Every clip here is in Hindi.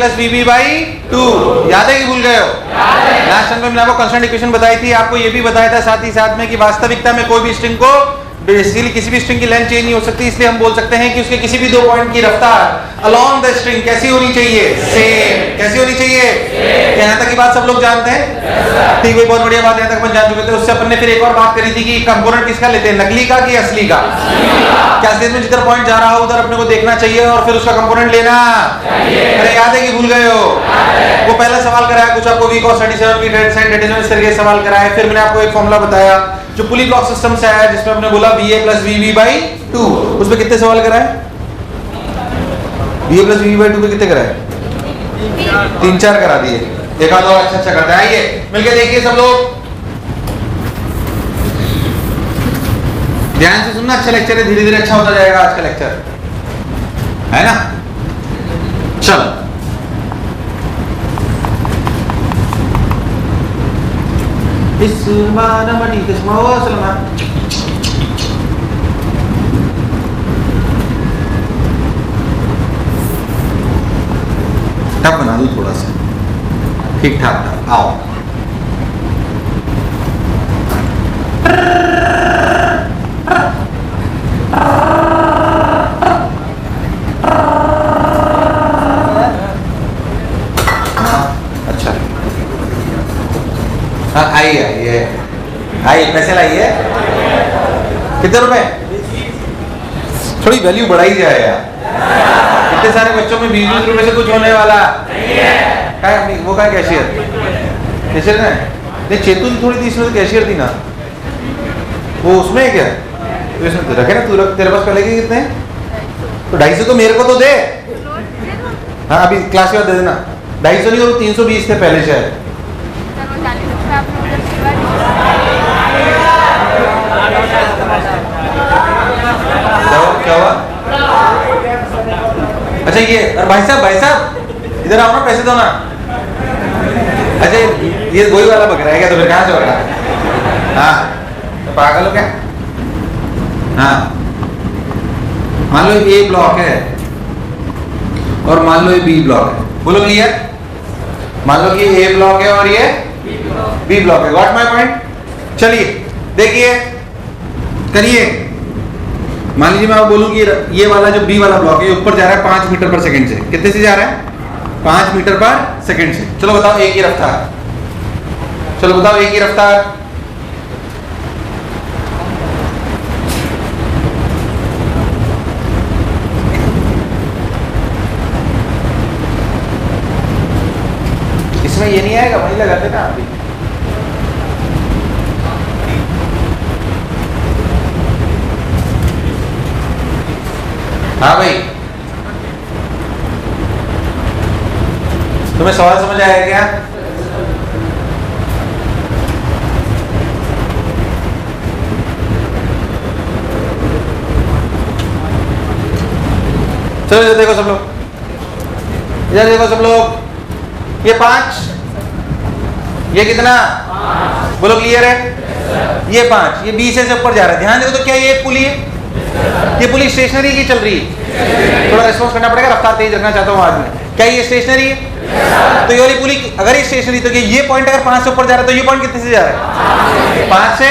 Plus VB by 2। याद है कि भूल गए हो? लास्ट टाइम पे मैंने आपको कांस्टेंट इक्वेशन बताई थी, आपको ये भी बताया था साथ ही साथ में कि वास्तविकता में कोई भी स्ट्रिंग को बेसिकली किसी भी स्ट्रिंग की लेंथ चेंज नहीं हो सकती, इसलिए हम बोल सकते हैं कि उसके किसी भी दो पॉइंट की रफ्तार अलोंग द स्ट्रिंग कैसी होनी चाहिए? सेम। कैसी होनी चाहिए? यहाँ तक की बात सब लोग जानते हैं? ठीक, वही बहुत बढ़िया बात यहाँ तक अपन जान चुके थे। उससे अपन ने फिर एक और बात करी थी कि कंपोनेंट किसका लेते हैं, नकली का कि असली का? क्या असली में जिधर पॉइंट जा रहा हो उधर अपने को देखना चाहिए और फिर उसका कंपोनेंट लेना चाहिए। अरे याद है कि भूल गए हो? वो पहला सवाल कराया कुछ आपको वीक और 37 वीक sin 37 इस तरीके से सवाल कराया। फिर मैंने आपको एक फॉर्मूला बताया जो पुली ब्लॉक सिस्टम से आया, जिसमें हमने बोला VA प्लस VB बाई 2। उसमें कितने सवाल कराए? VA प्लस VB बाई 2 पे कितने कराए? 3-4 करा दिए। देखा तो अच्छा करते हैं। आइए मिलके देखिए सब लोग, ध्यान से सुनना। अच्छा लेक्चर है, धीरे धीरे अच्छा होता जाएगा आज का लेक्चर, है ना? चलो टफ बना दूं थोड़ा सा, ठीक ठाक। आओ अच्छा, हाँ आइए आइए आइए, पैसे लाइए। कितने रुपए? थोड़ी वैल्यू बढ़ाई जाए यार, इतने सारे बच्चों में 20-20 रुपए से कुछ होने वाला नहीं है। वो क्या कैशियर? कैशियर है नहीं, चेतु थोड़ी थी इसमें, तो कैशियर थी ना वो, उसमें है क्या? तो इसमें रखे ना, तू रख, तेरे पास पहले के कितने? तो 250 तो मेरे को तो दे। हाँ अभी क्लास के बाद दे देना। 250 नहीं और 320 थे पहले शायद। क्या हुआ? अच्छा ये, और भाई साहब इधर आओ ना, पैसे दो ना। अच्छा ये वही वाला बक रहा है क्या? तो फिर कहाँ से हो रहा है? हाँ तो पागल हो क्या? हाँ मान लो ये ब्लॉक है और मान लो ये बी ब्लॉक है, बोलो क्लियर? मान लो कि ए ब्लॉक है और ये बी ब्लॉक है। What my point? चलिए देखिए करिए। मान लीजिए मैं आपको बोलूं कि ये वाला जो बी वाला ब्लॉक है ऊपर जा रहा है 5 मीटर पर सेकंड से। कितने से जा रहा है? 5 मीटर पर सेकंड से। चलो बताओ एक ही रफ्तार, चलो बताओ एक ही रफ्तार। इसमें ये नहीं आएगा, वही लगा देना आप भी। हाँ भाई तुम्हें सवाल समझ आया क्या? चलो इधर देखो सब लोग, इधर देखो सब लोग। ये 5, ये कितना? बोलो क्लियर है? ये 5, ये 20 से ऊपर जा रहा है। ध्यान देखो तो क्या ये एक पुली है? ये पुली स्टेशनरी की चल रही है? थोड़ा रिस्पॉन्स करना पड़ेगा, रफ्तार तेज रखना चाहता हूँ आज में। क्या ये स्टेशनरी है? तो ये वाली पुली अगर ये स्टेशनरी, तो ये पॉइंट अगर 5 से ऊपर जा रहा है तो ये पॉइंट कितने से जा रहा है? 5 से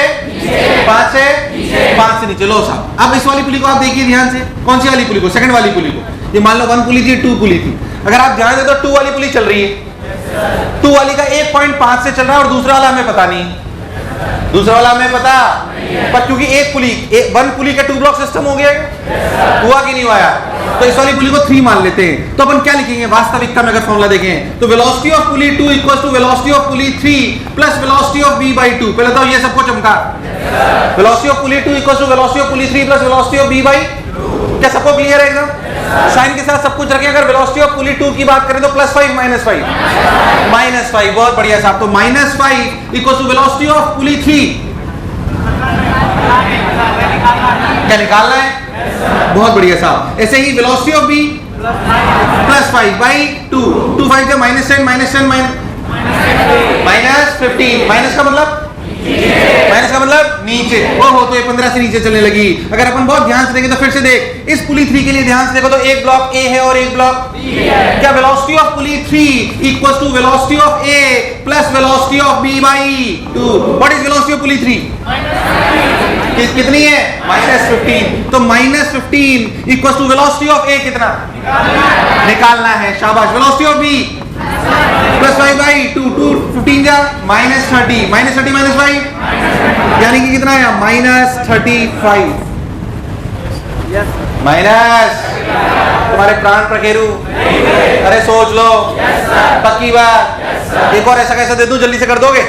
5 से नीचे। लो साहब अब इस वाली पुली को आप देखिए ध्यान से। कौन सी वाली पुली को? सेकंड वाली पुली को। ये मान लो 1 पुली थी, 2 पुली थी। अगर आप ध्यान दे तो 2 वाली पुली चल रही है। 2 वाली का 1.5 से चल रहा है और दूसरा वाला हमें पता नहीं, दूसरा वाला हमें पता पर क्योंकि एक पुली 1 पुली का 2 ब्लॉक सिस्टम हो गया, हुआ कि नहीं हुआ? तो इस वाली पुली को 3 मान लेते हैं। तो अपन क्या लिखेंगे वास्तविकता में? अगर फॉर्मूला देखें तो velocity of pulley 2 equals to velocity of pulley 3 plus velocity of b by 2। पहले तो ये सबको चमका। Velocity of pulley 2 equals to velocity of pulley 3 plus velocity of b by 2। क्या सबको क्लियर है एकदम? साइन के साथ सब कुछ रखें। अगर वेलोसिटी ऑफ पुली 2 की बात करें तो +5 -5 -5। बहुत बढ़िया साहब। तो -5 equals to velocity of pulley 3। क्या निकालना है? बहुत बढ़िया साहब। ऐसे ही velocity of B +5 by 2। 2 5 -10 -10 -10 -15। Minus का मतलब माइनस का मतलब नीचे, वो हो तो ये 15 से नीचे चलने लगी। अगर अपन बहुत ध्यान से देखें तो फिर से देख, इस पुली 3 के लिए ध्यान से देखो तो एक ब्लॉक ए है और एक ब्लॉक बी है। क्या velocity of pulley 3 equals to velocity of a plus velocity of b by 2। What is velocity of pulley 3? कितनी है? -15। तो -15 equals to velocity of a कितना निकालना है। शाबाश। Velocity of b plus 5 by 2, 15 जा -30, -30 -5 यानी कि कितना है? -35 माइनस। तुम्हारे प्राण प्रकेरु, अरे सोच लो, पक्की बात। एक और ऐसा कैसा दे दूं, जल्दी से कर दोगे?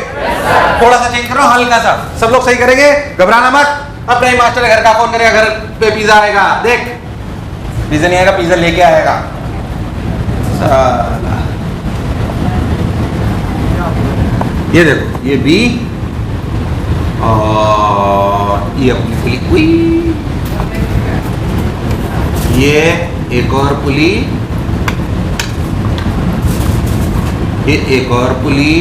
थोड़ा सा चेंज करो, हल्का सा। सब लोग सही करेंगे, घबराना मत। अब नहीं मास्टर घर का फोन करेगा, घर पे पिज्जा आएगा। देख, पिज्जा नहीं आएगा, पिज्जा लेके आएगा। ये देखो, ये बी और ये अपनी पुली हुई, ये एक और पुली, ये एक और पुली,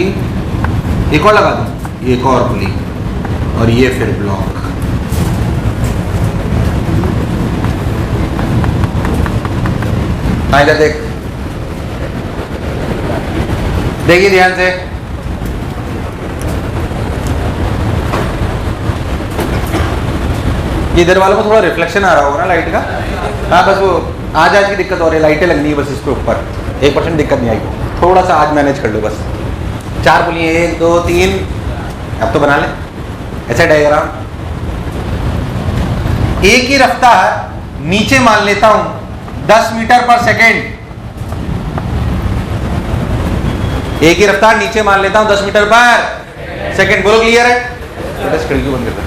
एक और लगा दो, एक और पुली, और ये फिर ब्लॉक। इधर देख, देखिए ध्यान से। इधर वालों को थोड़ा रिफ्लेक्शन आ रहा होगा ना लाइट का। हाँ, बस वो आज की दिक्कत हो रही है, लाइटें लगनी है बस इसके ऊपर। 1% दिक्कत नहीं आएगी, थोड़ा सा आज मैनेज कर लो बस। 4 पुलियाँ, 1 2 3, अब तो बना ले ऐसा डायग्राम। ए की रफ्तार नीचे मान लेता हूं 10 मीटर पर सेकेंड। ए की रफ्तार नीचे मान लेता हूं 10 मीटर पर सेकेंड। बोलो क्लियर है? बस खिड़की बंद करता।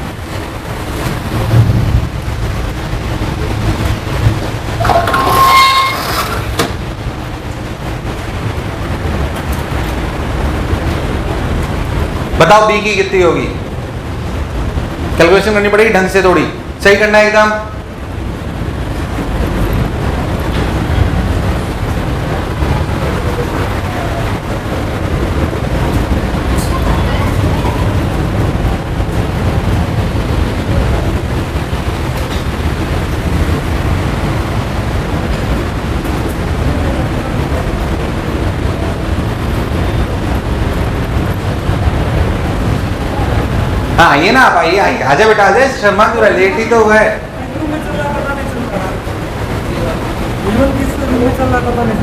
बताओ बी की कितनी होगी? कैलकुलेशन करनी पड़ेगी ढंग से, थोड़ी सही करना है एकदम। हाँ आइए ना आप, आइए आइए, आजा बेटा आजा। शर्मा क्यों रहा, लेट ही तो हुआ है।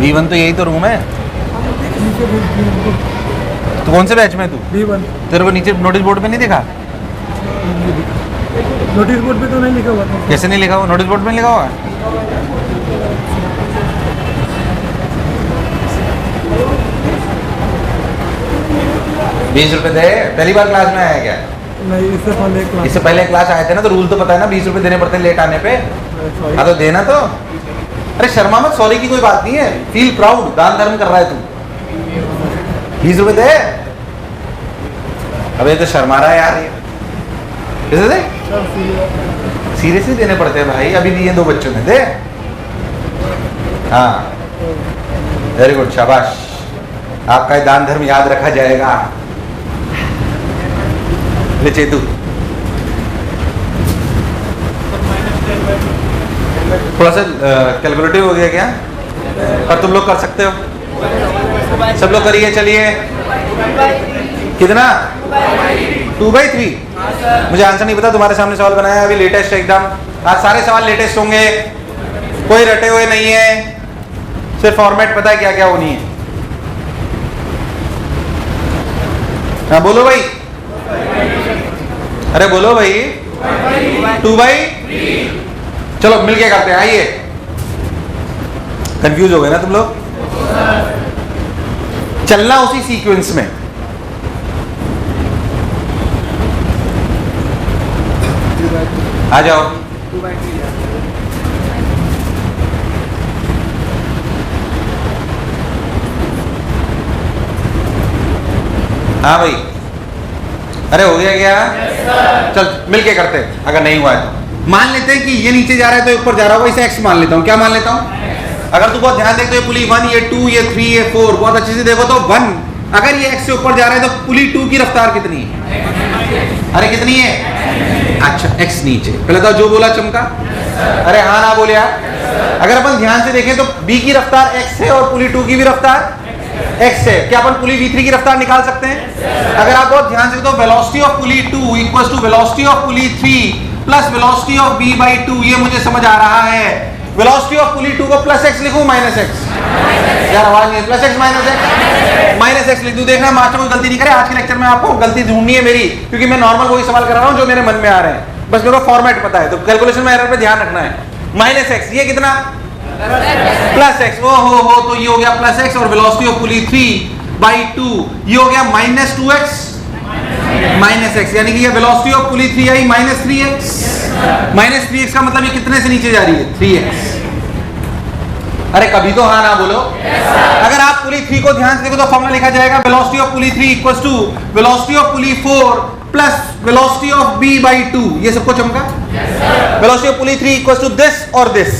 V1 तो यही तो रूम है। तो कौन से बैच में तू? V1। तेरे को नीचे नोटिस बोर्ड पे नहीं दिखा? नोटिस बोर्ड पे तो नहीं लिखा हुआ। कैसे नहीं लिखा हुआ? नोटिस बोर्ड पे नहीं लिखा हुआ? ₹20 दे। पहली बार क्लास में आया क्या? नहीं, इससे पहले क्लास आए थे ना, तो रूल तो पता है ना, ₹20 देने पड़ते हैं लेट आने पे। हाँ तो देना तो। अरे शर्मा मत, सॉरी की कोई बात नहीं है, फील प्राउड, दान धर्म कर रहा है तू। ₹20 दे। अबे तो शर्मा रहा है यार ये। कैसे दे? सीरियसली देने पड़ते हैं भाई, अभी दिए 2 बच्चों ने। दे। हाँ वेरी गुड, शाबाश। आपका दान धर्म याद रखा जाएगा। ले चेतू, थोड़ा सा कैलकुलेटिव हो गया क्या? पर तुम लोग कर सकते हो, सब लोग करिए। चलिए, कितना? 2/3। मुझे आंसर नहीं पता, तुम्हारे सामने सवाल बनाया अभी, लेटेस्ट एकदम। आज सारे सवाल लेटेस्ट होंगे, कोई रटे हुए नहीं है, सिर्फ फॉर्मेट पता है क्या क्या होनी है। हाँ बोलो भाई, अरे बोलो भाई। 2/3। चलो मिलके करते हैं, आइए। कंफ्यूज हो गए ना तुम लोग? चलना उसी सीक्वेंस में। आ जाओ। हाँ भाई, अरे हो गया क्या? चल मिलके करते हैं। अगर नहीं हुआ है तो मान लेते हैं कि ये नीचे जा रहा है तो ऊपर जा रहा होगा, इसे x मान लेता हूँ। क्या मान लेता हूँ? अगर तू बहुत ध्यान देख तो ये पुली 1, ये 2, ये 3, ये 4, बहुत अच्छे से देखो तो 1। अगर ये x से ऊपर जा रहा है तो पुली 2 की रफ्तार कितनी है? अरे कितनी है? अच्छा x नीचे। पहले तो जो बोला चमका, अरे हाँ ना बोले यार। अगर अपन ध्यान से देखें तो b की रफ्तार x है और पुली 2 की भी रफ्तार x है। क्या अपन पुली v3 की रफ्तार निकाल सकते हैं? अगर आप बहुत ध्यान से तो velocity of pulley 2 equals to velocity of pulley 3 plus velocity of b by 2, ये मुझे समझ आ रहा है। वेलोसिटी ऑफ पुली 2 को प्लस x लिखूं माइनस x? यार आवाज नहीं, प्लस x माइनस x लिख दूं। देखना मास्टर कोई गलती नहीं करे। आज के लेक्चर में आपको गलती ढूंढनी है मेरी, क्योंकि मैं नॉर्मल वही सवाल कर रहा हूं जो मेरे मन में आ रहे हैं, बस मेरे को फॉर्मेट पता है, तो कैलकुलेशन में एरर पे ध्यान रखना है। माइनस x, ये कितना? Plus x। ओ हो, तो ये हो गया प्लस x और वेलोसिटी ऑफ पुली 3 बाई 2 ये हो गया माइनस 2x माइनस x, यानी कि ये velocity of pulley 3 I minus 3x। Minus 3x का मतलब ये कितने से नीचे जा रही है? 3x। अरे कभी तो हाँ ना बोलो। अगर आप पुली 3 को ध्यान से देखो तो फॉर्मूला लिखा जाएगा velocity of pulley 3 equals to velocity of pulley 4 plus velocity of b by 2। ये सबको चमका? Velocity of pulley 3 equals to this और दिस,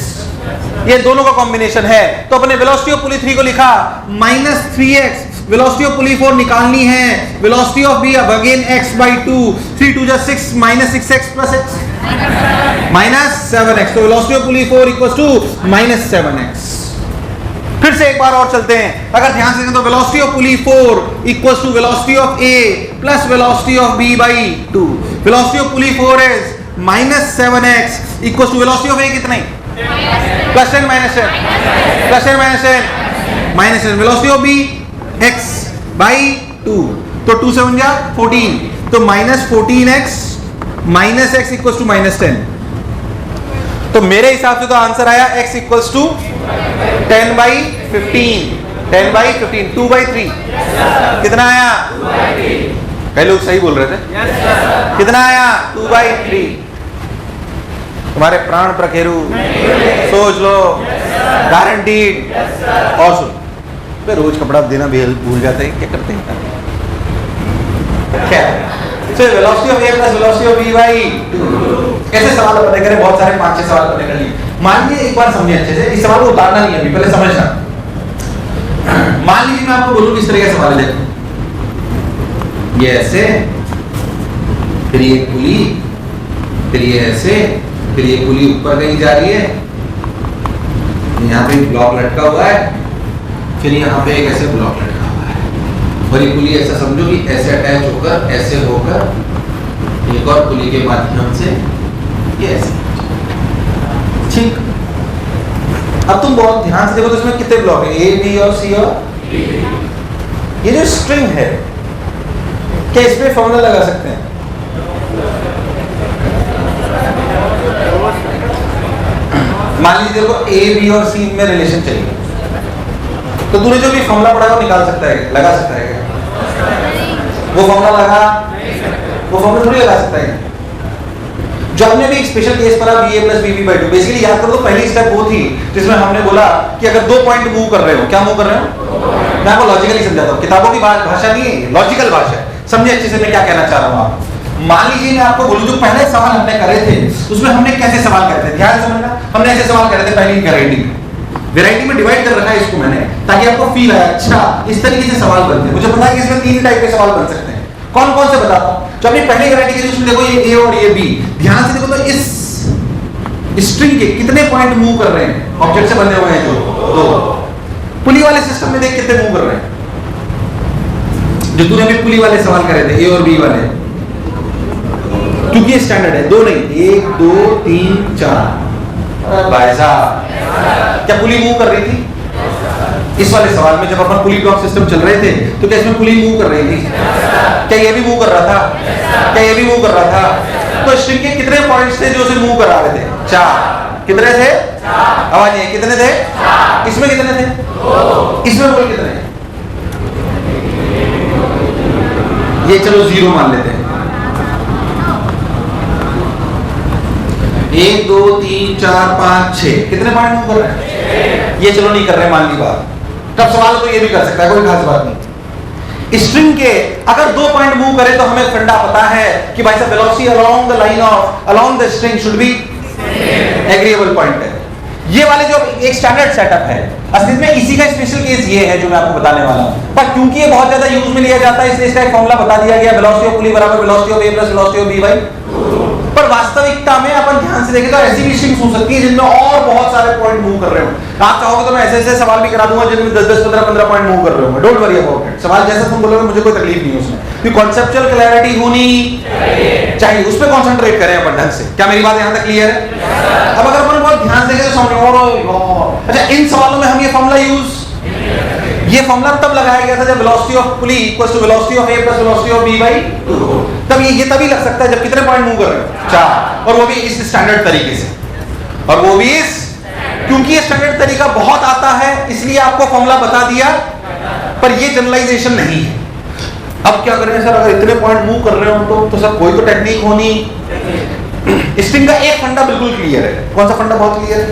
ये दोनों का कॉम्बिनेशन है। तो अपने वेलोसिटी ऑफ पुली 3 को लिखा minus 3x, velocity of pulley 4 निकालनी है, वेलोसिटी ऑफ b अब अगेन x बाई 2, 3 2 जा 6 minus 6x plus x minus 7x। तो velocity of pulley 4 equals to minus 7x। फिर से एक बार और चलते हैं। अगर ध्यान से देखें तो velocity of pulley 4 equals to velocity of a plus velocity of b by 2। Velocity of pulley 4 is minus 7x equals to velocity of a कितनी? Plus 10 minus 10 plus 10 minus 10 minus 10। Velocity of b x by 2, तो 2 7 जा 14, तो minus 14x minus x equals to minus 10। तो मेरे हिसाब से तो आंसर आया x equals to 10 by 15, 10 by 15, 2 by 3 कितना आया? कई लोग सही बोल रहे थे। कितना आया? 2 बाई 3। तुम्हारे प्राण प्रखेरु सोच लो, गारंटीड। और सुन, मैं रोज कपड़ा देना भी भूल जाते हैं, क्या करते हैं? क्या velocity of a plus velocity of b by 2। ऐसे सवाल पता करें, बहुत सारे 5-6 सवाल पता कर लिए। मान लीजिए एक बार समझिए अच्छे से, इस सवाल को उतारना नहीं है अभी, पहले समझना। मान लीजिए मैं आपको बोलूं किस तरह का सवाल है, देखो ये ऐसे, फिर ये पुली, फिर ये ऐसे, फिर ये पुली ऊपर कहीं जा रही है, यहाँ पे ब्लॉक लटका हुआ है, फिर यहाँ पे एक ऐसे ब्लॉक लटका हुआ है, और ये पुली ऐसा समझो कि ऐसे अटैच होकर ऐसे होकर एक और पुली के माध्यम से ये ऐसे। ठीक, अब तुम बहुत ध्यान से देखो तो इसमें कितने ब्लॉक है? ए, बी और सी और ये जो स्ट्रिंग है, क्या इस पे फॉर्मूला लगा सकते हैं? मान लीजिए देखो ए, बी और सी में रिलेशन चाहिए, तो तूने जो भी फॉर्मूला पढ़ा वो निकाल सकता है, लगा सकता है क्या? वो फॉर्मूला लगा, वो फॉर्मूला थोड़ी लगा सकता है। जो हमने भी एक स्पेशल केस पढ़ा ba plus bb by 2, basically याद करो तो पहली स्टेप वो थी जिसमें हमने बोला कि अगर 2 पॉइंट मूव कर रहे हो, क्या मूव कर रहे हो? मैं आपको लॉजिकली समझाता हूँ, किताबों की भाषा नहीं है, लॉजिकल भाषा है। समझे अच्छे से मैं क्या कहना चाह रहा हूँ आप। मान लीजिए मैं आपको बोलूं, जो पहले सवाल हमने करे थे उसमें हमने कैसे सवाल करे थे, ध्यान समझना। हमने ऐसे सवाल करे थे पहली वैरायटी में डिवाइड कर रखा है इसको मैंने, ताकि आपको फील आए अच्छा इस तरीके से सवाल बनते हैं। मुझे पता है कि इसमें 3 टाइप के सवाल बन सकते हैं। कौन कौन से बताता हूं। जो अपनी पहली वैरायटी की उसमें देखो ये ए और ये बी, ध्यान से देखो तो इस स्ट्रिंग के कितने पॉइंट मूव कर रहे हैं, ऑब्जेक्ट से बने हुए हैं जो 2। पुली वाले सिस्टम में देख कितने मूव कर रहे हैं, जो तूने अभी पुली वाले सवाल करे थे ए और बी वाले, क्योंकि ये स्टैंडर्ड है, 2 नहीं 1 2 3 4। भाई साहब क्या पुली मूव कर रही थी? इस वाले सवाल में जब अपन पुली ब्लॉक सिस्टम चल रहे थे तो क्या इसमें पुली मूव कर रही थी? क्या ये भी मूव कर रहा था? क्या ये भी मूव कर रहा था? तो स्ट्रिंग के कितने पॉइंट्स थे जो उसे मूव करा रहे थे? 4। कितने थे? आवाज नहीं, कितने थे? इसमें कितने थे? 2। इसमें बोल कितने? ये चलो 0 मान लेते हैं। 1 2 3 4 5 6 कितने पॉइंट मूव कर रहे हैं? ये चलो नहीं कर रहे, मान ली बात। तब सवाल तो ये भी कर सकता है, कोई खास बात नहीं। स्ट्रिंग के अगर 2 पॉइंट मूव करे तो हमें फंडा पता है कि भाई साहब velocity along the line of along the string should be agreeable point है। ये वाले जो एक स्टैंडर्ड सेटअप है, असली में इसी का स्पेशल केस ये है जो मैं आपको बताने वाला हूं। पर क्योंकि ये बहुत ज्यादा यूज में लिया जाता है इसलिए इसका एक फॉर्मूला बता दिया गया, वेलोसिटी ऑफ पुली बराबर velocity of a plus velocity of b by. पर वास्तविकता में अपन ध्यान से देखें तो ऐसी भी स्ट्रिंग्स हो सकती है जिनमें और बहुत सारे पॉइंट मूव कर रहे हो। आप चाहोगे तो मैं ऐसे ऐसे सवाल भी करा दूंगा जिनमें 10 15 पॉइंट मूव कर रहे हो। डोंट वरी अबाउट इट, सवाल जैसा तुम बोलोगे मुझे कोई तकलीफ नहीं है उसमें, कि कॉन्सेप्चुअल क्लैरिटी होनी चाहिए, उस पर कंसंट्रेट करें अपन ढंग से। क्या मेरी बात यहां तक क्लियर है? अब अगर अपन बहुत ध्यान से देखें तो समझ, अच्छा इन सवालों में हम ये फॉर्मूला ये फॉर्मूला तब लगाया गया था जब velocity of pulley equals to velocity of a plus velocity of b by 2। तब ये तभी लग सकता है जब कितने पॉइंट मूव कर रहे हो? 4, और वो भी इस स्टैंडर्ड तरीके से, और वो भी इस, क्योंकि ये स्टैंडर्ड तरीका बहुत आता है इसलिए आपको फॉर्मूला बता दिया, पर ये जनरलाइजेशन नहीं है। अब क्या करें सर, अगर इतने पॉइंट मूव कर रहे हो तो सर कोई तो टेक्निक होनी। स्ट्रिंग का एक फंडा बिल्कुल क्लियर है। कौन सा फंडा बहुत क्लियर है?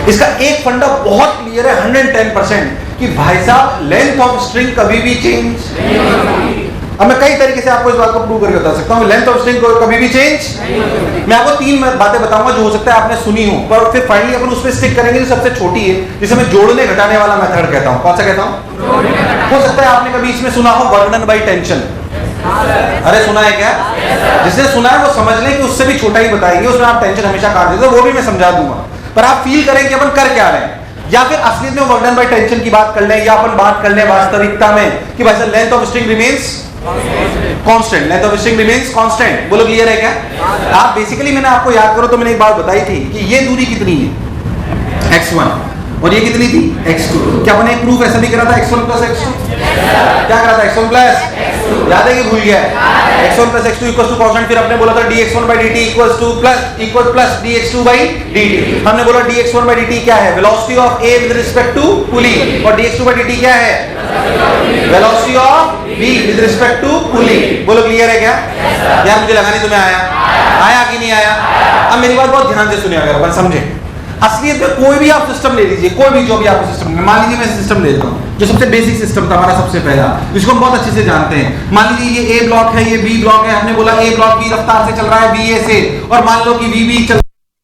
इसका एक फंडा बहुत क्लियर है 110% कि भाई साहब लेंथ ऑफ स्ट्रिंग कभी भी चेंज नहीं होती। अब मैं कई तरीके से आपको इस बात को प्रूव करके बता सकता हूं, लेंथ ऑफ स्ट्रिंग कभी भी चेंज। मैं आपको 3 बातें बताऊंगा जो हो सकता है आपने सुनी हो, पर फिर फाइनली अपन उस पर स्टिक करेंगे जो सबसे छोटी है, जिसे मैं जोड़ने घटाने वाला मेथड कहता हूं। कौन सा कहता हूं? हो सकता है आपने कभी इसमें सुना हो वर्डन बाई टेंशन। अरे सुना है क्या? जिसने सुना है वो समझ लें कि उससे भी छोटा ही बताएंगे, उसमें आप टेंशन हमेशा काट देते हो, वो भी मैं समझा दूंगा, पर आप फील करें कि अपन कर क्या रहे हैं। या फिर असलियत में वर्डन बाय टेंशन की बात कर लें, या अपन बात कर लें वास्तविकता में कि भाई साहब length of string remains constant, length of string remains constant. बोलो क्लियर है क्या? आप बेसिकली, मैंने आपको याद करो तो मैंने एक बात बताई थी कि ये दूरी कितनी है, x1, और ये कितनी थी, x2। क्या मैंने एक प्रूफ ऐसा भी करा था, x1 प्लस x2? क्या करा था, x1 प्लस, याद है कि भूल गया? x1 plus x2 equals to constant, फिर हमने बोला था dx1 by dt equals two plus dx2 by dt। हमने बोला dx1 by dt क्या है, velocity of a with respect to pulley, और dx2 by dt क्या है, velocity of b with respect to pulley. बोलो क्लियर है क्या? यार मुझे लगा नहीं तुम्हें आया कि नहीं आया? अब मेरी बात बहुत ध्यान से सुनिए, अगर अपन समझे। असलियत में कोई भी आप सिस्टम ले लीजिए, कोई भी जो भी आपको सिस्टम, मान लीजिए मैं सिस्टम लेता हूं जो सबसे बेसिक सिस्टम था हमारा सबसे पहला, जिसको हम बहुत अच्छे से जानते हैं। मान लीजिए ये ए ब्लॉक है, ये बी ब्लॉक है, हमने बोला ए ब्लॉक की रफ्तार से चल रहा है बी ए से, और मान लो कि बी बी चल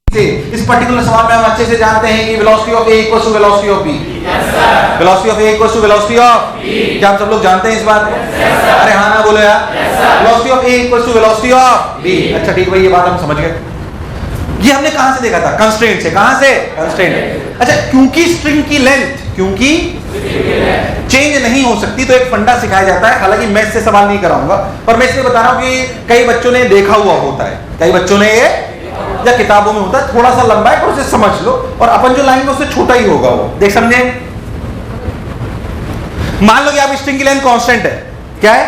से। इस पर्टिकुलर सवाल में हम अच्छे से जानते हैं कि velocity of a equals to velocity of b, velocity of a equals to velocity of b. क्या हम सब लोग जानते हैं इस बात को? अरे हाँ ना बोलो यार, velocity of a equals to velocity of b. अच्छा ठीक भाई, ये बात हम समझ गए। ये हमने कहां से देखा था? कंस्ट्रेंट से। कहां से? कंस्ट्रेंट। अच्छा, क्योंकि स्ट्रिंग की लेंथ चेंज नहीं हो सकती तो एक फंडा सिखाया जाता है। हालांकि मैं इससे सवाल नहीं कराऊंगा, पर मैं इसलिए बता रहा हूं कि कई बच्चों ने देखा हुआ होता है, कई बच्चों ने ये या किताबों में होता है, थोड़ा सा लंबा है पर उसे समझ लो, और अपन जो लाएंगे उससे छोटा ही होगा वो। देख समझे? मान लो कि आप स्ट्रिंग की लेंथ कांस्टेंट है, क्या है?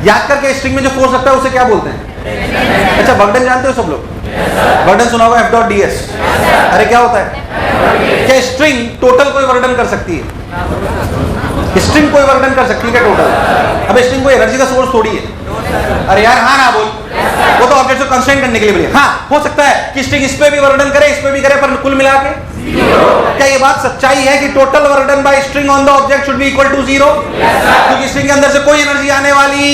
याद करके स्ट्रिंग में जो फोर्स लगता है उसे क्या बोलते हैं? अच्छा, वर्डन जानते हो सब लोग? वर्डन सुना होगा, F.ds। अरे क्या होता है? क्या स्ट्रिंग टोटल कोई वर्डन कर सकती है? स्ट्रिंग कोई वर्डन कर सकती है क्या टोटल? अब स्ट्रिंग कोई एनर्जी का सोर्स थोड़ी है। अरे यार हाँ ना बोल, वो तो ऑब्जेक्ट को कंस्ट्रेंट करने के लिए बोलिए। हाँ, हो सकता है कि स्ट्रिंग इस पे भी वर्डन करे, इस पे भी करे, पर कुल मिला के क्या ये बात सच्चाई है कि total work done by string on the object should be equal to 0? क्योंकि स्ट्रिंग के अंदर से कोई एनर्जी आने वाली,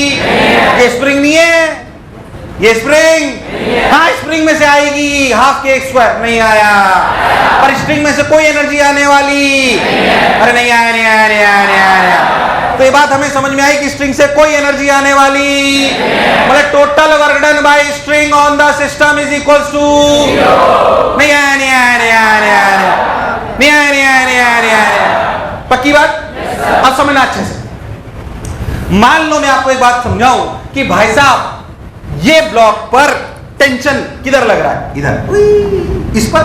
ये स्प्रिंग नहीं है, ये स्प्रिंग, हाँ स्प्रिंग में से आएगी हाफ के स्क्वायर, नहीं आया। पर स्प्रिंग में से कोई एनर्जी आने वाली, अरे नहीं आया, नहीं आया, नहीं आया, नहीं आया। तो ये बात हमें समझ में आई कि स्ट्रिंग से कोई एनर्जी आने वाली, मतलब total work done by string on the system is equals to, नहीं आया, नहीं आया, नहीं आया, नहीं आया, नहीं आया, नहीं आया, नहीं आया, नहीं आया। पक्की बात? अब समझना अच्छे से। मान लो मैं आपको एक बात समझाऊं कि भाई साहब ये ब्लॉक पर टेंशन किधर लग रहा है? इधर, इस पर।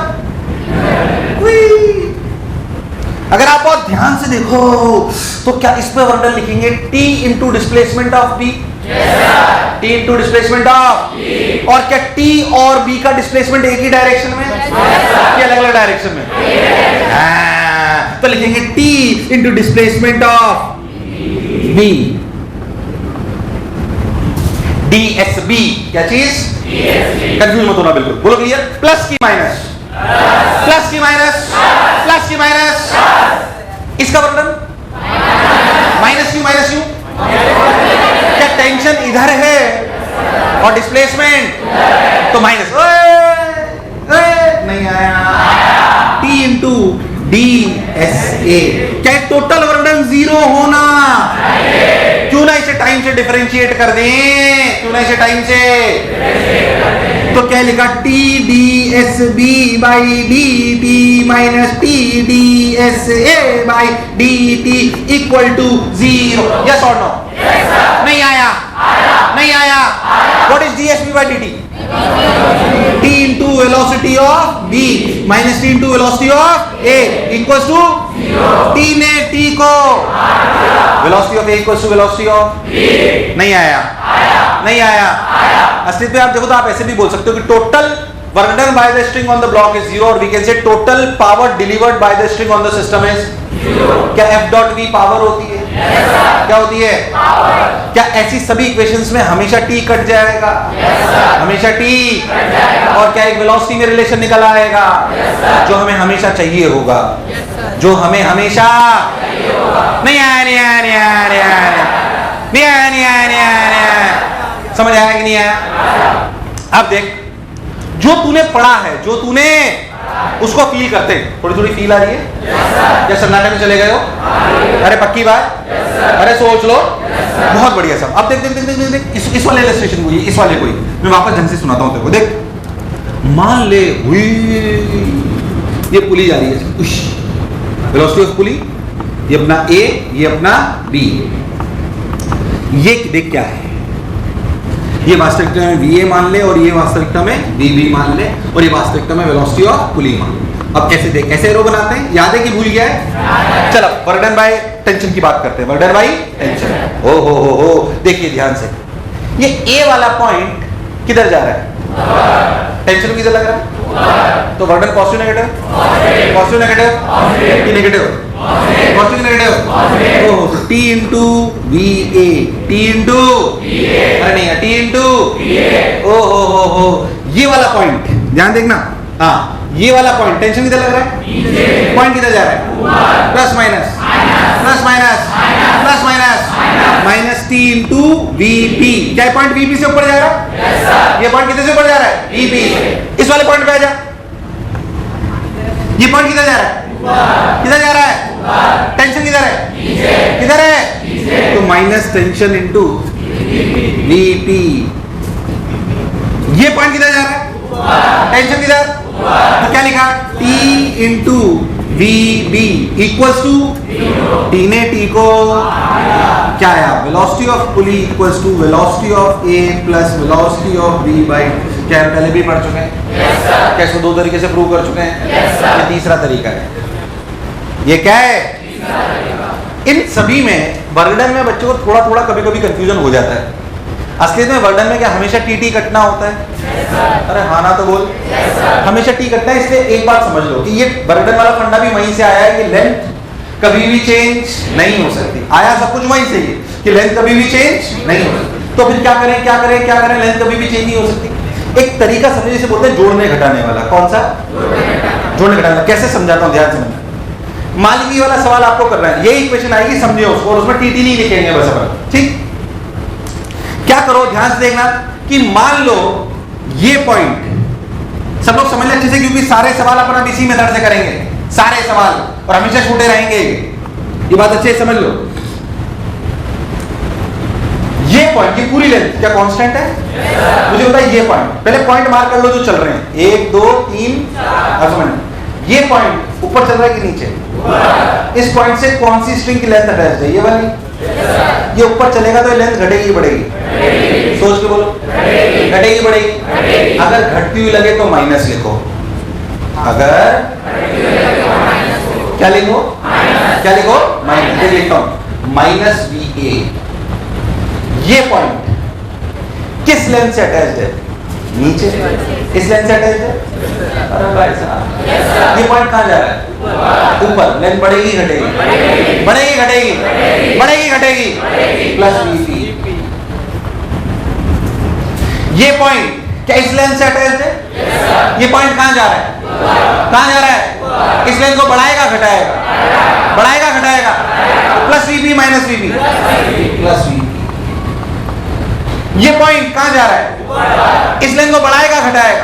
अगर आप बहुत ध्यान से देखो तो क्या इस पर वर्डन लिखेंगे T into displacement of B, T into displacement of, और क्या T और B का डिस्प्लेसमेंट एक ही डायरेक्शन में या अलग अलग डायरेक्शन में? तो लिखेंगे T into displacement of B, DSB। क्या चीज? कंफ्यूज मत होना बिल्कुल, बोलो क्लियर। प्लस की माइनस, प्लस की माइनस, प्लस की माइनस, इसका वर्डन माइनस क्यू, माइनस क्यू। क्या टेंशन इधर है और डिस्प्लेसमेंट तो माइनस, नहीं आया। इंटू डी एस ए। क्या टोटल वर्कडन 0 होना? क्यों ना इसे टाइम से डिफरेंशिएट कर दें? क्यों ना इसे टाइम से? तो क्या लिखा? T d s b by d t minus t d s a by d t equal to 0। Yes और नो? नहीं आया? नहीं आया? What is d s b by d t? T into velocity of B minus T into velocity of A equals to 0। T ने T को velocity of A equals to velocity of B। नहीं आया? नहीं आया? अस्तित्व में आप देखो तो आप ऐसे भी बोल सकते हो कि total work done by the string on the block is 0 और we can say total power delivered by the string on the system is 0। क्या F dot V पावर होती है? क्या होती है? क्या ऐसी सभी इक्वेशंस में हमेशा T कट जाएगा? हमेशा T कट जाएगा। और क्या एक वेलोसिटी में रिलेशन निकल आएगा? जो हमें हमेशा चाहिए होगा। जो हमें हमेशा चाहिए होगा। नहीं आया? नहीं आया? नहीं आया? नहीं आया? नहीं आया? नहीं आया? नहीं आया? नहीं आया? समझ आया कि नहीं आया? अब देख, जो तूने पढ़ा है, जो तूने उसको फील करते हैं, थोड़ी थोड़ी फील आ रही है? क्या सन्नाटे में चले गए हो? अरे पक्की बात? अरे सोच लो। बहुत बढ़िया सब। अब देख देख देख देख देख इस वाले इलस्ट्रेशन को, इस वाले को ही मैं वापस ढंग से सुनाता हूं तेरे को। देख, मान ले हुई ये पुली जा रही है, वेलोसिटी ऑफ पुली, ये अपना A, ये अपना B। ये देख क्या है, ये वास्तविकता में VA मान ले और ये वास्तविकता में VB मान ले और ये वास्तविकता में वेलोसिटी ऑफ पुली मान ले। अब कैसे देख, कैसे एरो बनाते हैं? याद है कि भूल गया है? चलो वर्क डन बाय टेंशन की बात करते हैं। Work done by tension. हो देखिए ध्यान से, ये A वाला पॉइंट किधर जा रहा है? टेंशन किधर लग रहा है? तो work done positive negative? Positive negative कि नेगेटिव? Positive negative. ओह, तो T into VA, T into, अरे नहीं है, T इंटू, हो ये वाला पॉइंट ध्यान देखना। हाँ, ये वाला पॉइंट टेंशन किधर लग रहा है? पॉइंट किधर जा रहा है? Plus minus plus minus plus minus minus T into VP। क्या पॉइंट VP से ऊपर जा रहा है? ये पॉइंट किधर से ऊपर जा रहा है? VP। इस वाले पॉइंट पे आ जा। ये पॉइंट किधर जा रहा है? किधर जा रहा है? टेंशन किधर है? किधर है? तो माइनस टेंशन इंटू VP। ये पॉइंट किधर जा रहा है? टेंशन किधर? तो क्या लिखा? T into VB equals to, T ने T को क्या आया? Velocity of pulley equals to velocity of A plus velocity of B by, क्या पहले भी पढ़ चुके हैं? क्या इसको दो तरीके से प्रूव कर चुके हैं? ये तीसरा तरीका है। ये क्या है? इन सभी में वर्कडन में बच्चों को थोड़ा थोड़ा कभी कभी कंफ्यूजन हो जाता है। असलियत में वर्कडन में क्या हमेशा टी कटना होता है? अरे हाँ ना तो बोल। हमेशा टी कटना है। इसलिए एक बात समझ लो कि ये वर्कडन वाला फंडा भी वहीं से आया है कि लेंथ कभी भी चेंज नहीं हो सकती। आया सब कुछ वहीं से ही कि लेंथ कभी भी चेंज नहीं हो सकती। तो फिर क्या करें क्या करें क्या करें? लेंथ कभी भी चेंज नहीं हो सकती। एक तरीका समझिए, जिसे बोलते हैं जोड़ने घटाने वाला। कौन सा? जोड़ने घटाने। कैसे समझाता हूँ, ध्यान समझना। मान लीजिए वाला सवाल आपको करना है, ये इक्वेशन आएगी, समझिए उसको, और उसमें टी नहीं लिखेंगे बस अपन। ठीक, क्या करो ध्यान से देखना कि मान लो ये पॉइंट, सब लोग समझ ले अच्छे से, क्योंकि सारे सवाल अपन अब इसी मेथड से करेंगे, सारे सवाल, और हमेशा छूटे रहेंगे। ये बात अच्छे से समझ लो। ये पॉइंट, ये पूरी लेंथ क्या कांस्टेंट है? मुझे बताइए ये पॉइंट, पहले पॉइंट मार्क कर लो जो चल रहे हैं, 1 2 3 4। ये पॉइंट ऊपर चल रहा है कि नीचे? इस पॉइंट से कौन सी स्ट्रिंग की लेंथ अटैच है? ये वाली। ये ऊपर चलेगा तो लेंथ घटेगी बढ़ेगी? सोच के बोलो। घटेगी बढ़ेगी? अगर घटती हुई लगे तो माइनस लिखो। अगर क्या लिखो? क्या लिखो? माइनस। लिखता हूं माइनस VA। ये पॉइंट किस लेंथ से अटैच्ड है? नीचे। इस लेंथ से अटैच्ड है? अरे भाई साहब, ये पॉइंट कहां जा रहा है? ऊपर। लेंथ बढ़ेगी घटेगी? बढ़ेगी घटेगी? बढ़ेगी घटेगी? Plus VP। ये पॉइंट क्या इस लेंथ से अटैच्ड है? ये पॉइंट कहां जा रहा है? कहां जा रहा है? इस लेंथ को बढ़ाएगा घटाएगा? बढ़ाएगा घटाएगा? Plus VP minus VP? Plus VP। ये पॉइंट कहां जा रहा है? इस लेंथ को बढ़ाएगा घटाएगा?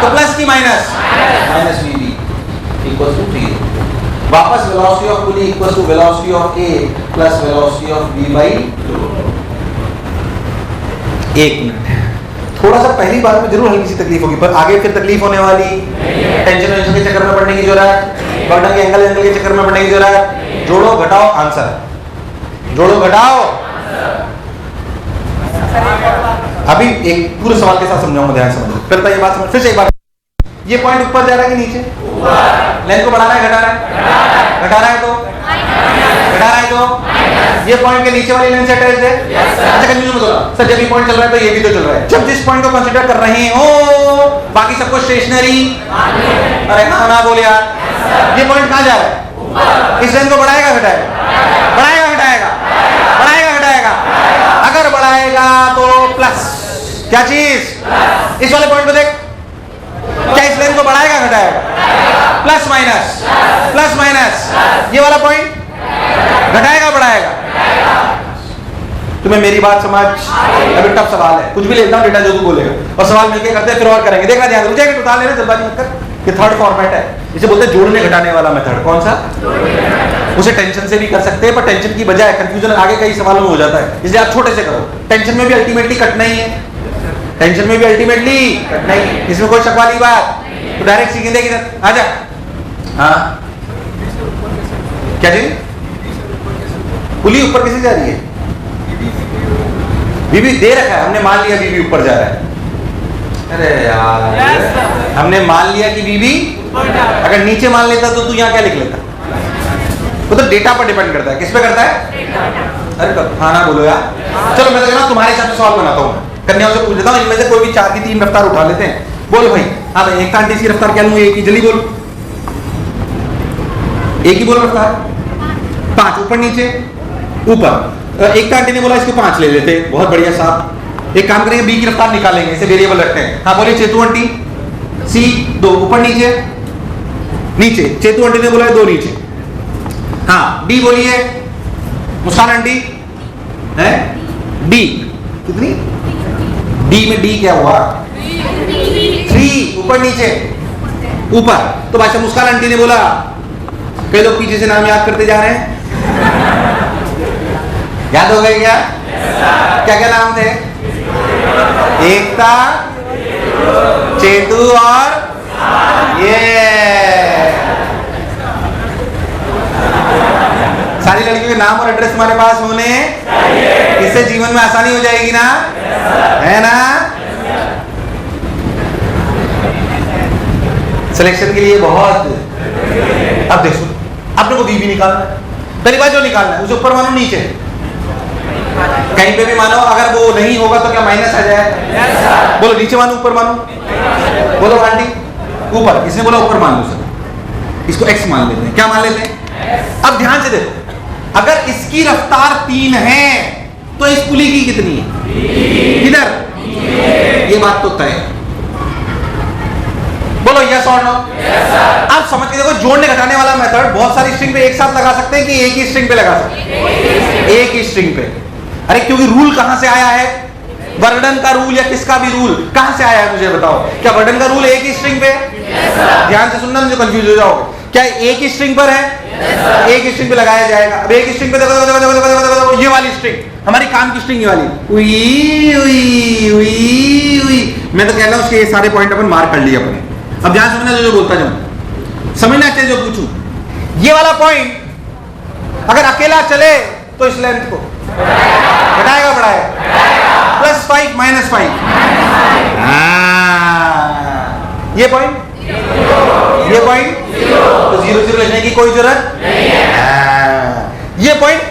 तो प्लस की minus? Minus VP। Equal to 3। वापस velocity of pulley equal to velocity of a plus velocity of b by 2। 1 minute, थोड़ा सा पहली बार में जरूर हल्की सी तकलीफ होगी, पर आगे फिर तकलीफ होने वाली, टेंशन के चक्कर में पड़ने की जरूरत, बर्डन के एंगल के चक्कर में पड़ने की जरूरत। जोड़ो घटाओ आंसर, जोड़ो घटाओ। अभी एक पूरे सवाल के साथ समझाऊंगा, ध्यान समझो। फिर ये बात समझ, फिर से एक बार, ये पॉइंट ऊपर जा रहा है कि नीचे? लेंथ को बढ़ाना है घटा रहा है? घटा रहा है तो घटा रहा है तो ये पॉइंट के नीचे वाली लेंथ से अटैच है। अच्छा कंफ्यूजन मत होना सर, जब ये पॉइंट चल रहा है तो ये भी तो चल रहा है। जब जिस पॉइंट को कंसीडर कर रहे हो बाकी सबको स्टेशनरी, अरे हाँ ना बोले यार, ये पॉइंट कहाँ जा रहा है? इस लेंथ को बढ़ाएगा घटाएगा? बढ़ाएगा घटाएगा? बढ़ाएगा घटाएगा? अगर बढ़ाएगा तो प्लस, क्या चीज? इस वाले पॉइंट को देख, क्या इस लेंथ को बढ़ाएगा घटाएगा? प्लस माइनस, प्लस माइनस, ये वाला पॉइंट घटाएगा बढ़ाएगा? तुम्हें मेरी बात समझ? अभी टफ सवाल है, कुछ भी लेता हूं डेटा जो तू बोलेगा, और सवाल मिलके करते हैं फिर और करेंगे। देखना ध्यान, रुक जाएगा, उतार लेना जल्दबाजी मत कर। ये थर्ड फॉर्मेट है, इसे बोलते हैं जोड़ने घटाने वाला मेथड। कौन सा? उसे टेंशन से भी कर सकते हैं, पर टेंशन की बजाय कंफ्यूजन आगे कई सवालों में हो जाता है, इसलिए आप छोटे से करो। टेंशन में भी अल्टीमेटली कटना ही है, टेंशन में भी अल्टीमेटली कटना ही है, इसमें कोई शक वाली बात। तो डायरेक्ट सीखेंगे कि आजा, हाँ क्या जी? पुली ऊपर कैसे जा रही है? बीबी दे रखा है, हमने मान लिया बीबी ऊपर जा रहा है। अरे यार हमने मान लिया कि बीबी, अगर नीचे मान लेता तो तू यहाँ क्या लिख लेता? वो तो डेटा पर डिपेंड करता है। किस पे करता है? अरे हाँ ना बोलो यार। चलो मैं तो कहना तुम्हारे हिसाब से सवाल बनाता हूँ, कन्याओं से पूछ लेता हूँ, इनमें से कोई भी 4 की 3 रफ्तार उठा लेते हैं। बोल भाई, हाँ भाई, एक आंटी की रफ्तार क्या लूँ? एक ही, जल्दी बोल, एक ही बोल रफ्तार। 5 ऊपर नीचे ऊपर। एक आंटी ने बोला इसको 5 ले लेते, बहुत बढ़िया साहब। एक काम करेंगे, बी की रफ्तार निकालेंगे, इसे वेरिएबल रखते हैं। हाँ बोलिए चेतु आंटी। सी 2 ऊपर नीचे नीचे, चेतु आंटी ने बोला 2 नीचे। हाँ डी बोलिए मुस्कान आंटी है। डी कितनी? डी में डी क्या हुआ? 3 ऊपर नीचे ऊपर। तो भाई साहब मुस्कान आंटी ने बोला, कई लोग पीछे से नाम याद करते जा रहे हैं, याद हो गए क्या? क्या क्या नाम थे? एकता, चेतु और ये सारी लड़कियों के नाम और एड्रेस हमारे पास होने, इससे जीवन में आसानी हो जाएगी ना, है ना? सिलेक्शन के लिए बहुत। अब देखो अपने को बीबी निकालना है, पहली बात जो निकालना है उसे ऊपर मानो नीचे, कहीं पे भी मानो। अगर वो नहीं होगा तो क्या माइनस आ जाए? बोलो नीचे मानो ऊपर मानो? बोलो आंटी ऊपर, इसने बोला ऊपर मान लो सर, इसको x मान लेते हैं। क्या मान लेते हैं? अब ध्यान से देखो, अगर इसकी रफ्तार 3 है तो इस पुली की कितनी है? किधर? ये बात तो तय। बोलो यस और नो? आप समझ के देखो, जोड़ने घटाने वाला मेथड बहुत सारी स्ट्रिंग पे एक साथ लगा सकते हैं कि एक ही स्ट्रिंग पे लगा सकते हैं? एक ही स्ट्रिंग पे। अरे क्योंकि रूल कहां से आया है? वर्डन का रूल या किसका भी रूल कहां से आया है मुझे बताओ? क्या वर्डन का रूल एक ही स्ट्रिंग पे? ध्यान से सुनना, मुझे कंफ्यूज हो जाओगे। क्या एक ही स्ट्रिंग पर है? एक ही स्ट्रिंग पे लगाया जाएगा। अब एक ही स्ट्रिंग पे देखो, ये वाली स्ट्रिंग हमारी काम की स्ट्रिंग, ये वाली उई उई उई उई। मैं तो कह रहा हूं उसके सारे पॉइंट अपन मार्क कर लिए अपने। अब ध्यान समझना, जो बोलता जाऊं समझना चाहिए, जो पूछूं। ये वाला पॉइंट अगर अकेला चले तो इस लेंथ को घटाएगा बढ़ाएगा? +5 -5। ये पॉइंट ये पॉइंट तो 0 0 लिखने की कोई जरूरत नहीं है। ये पॉइंट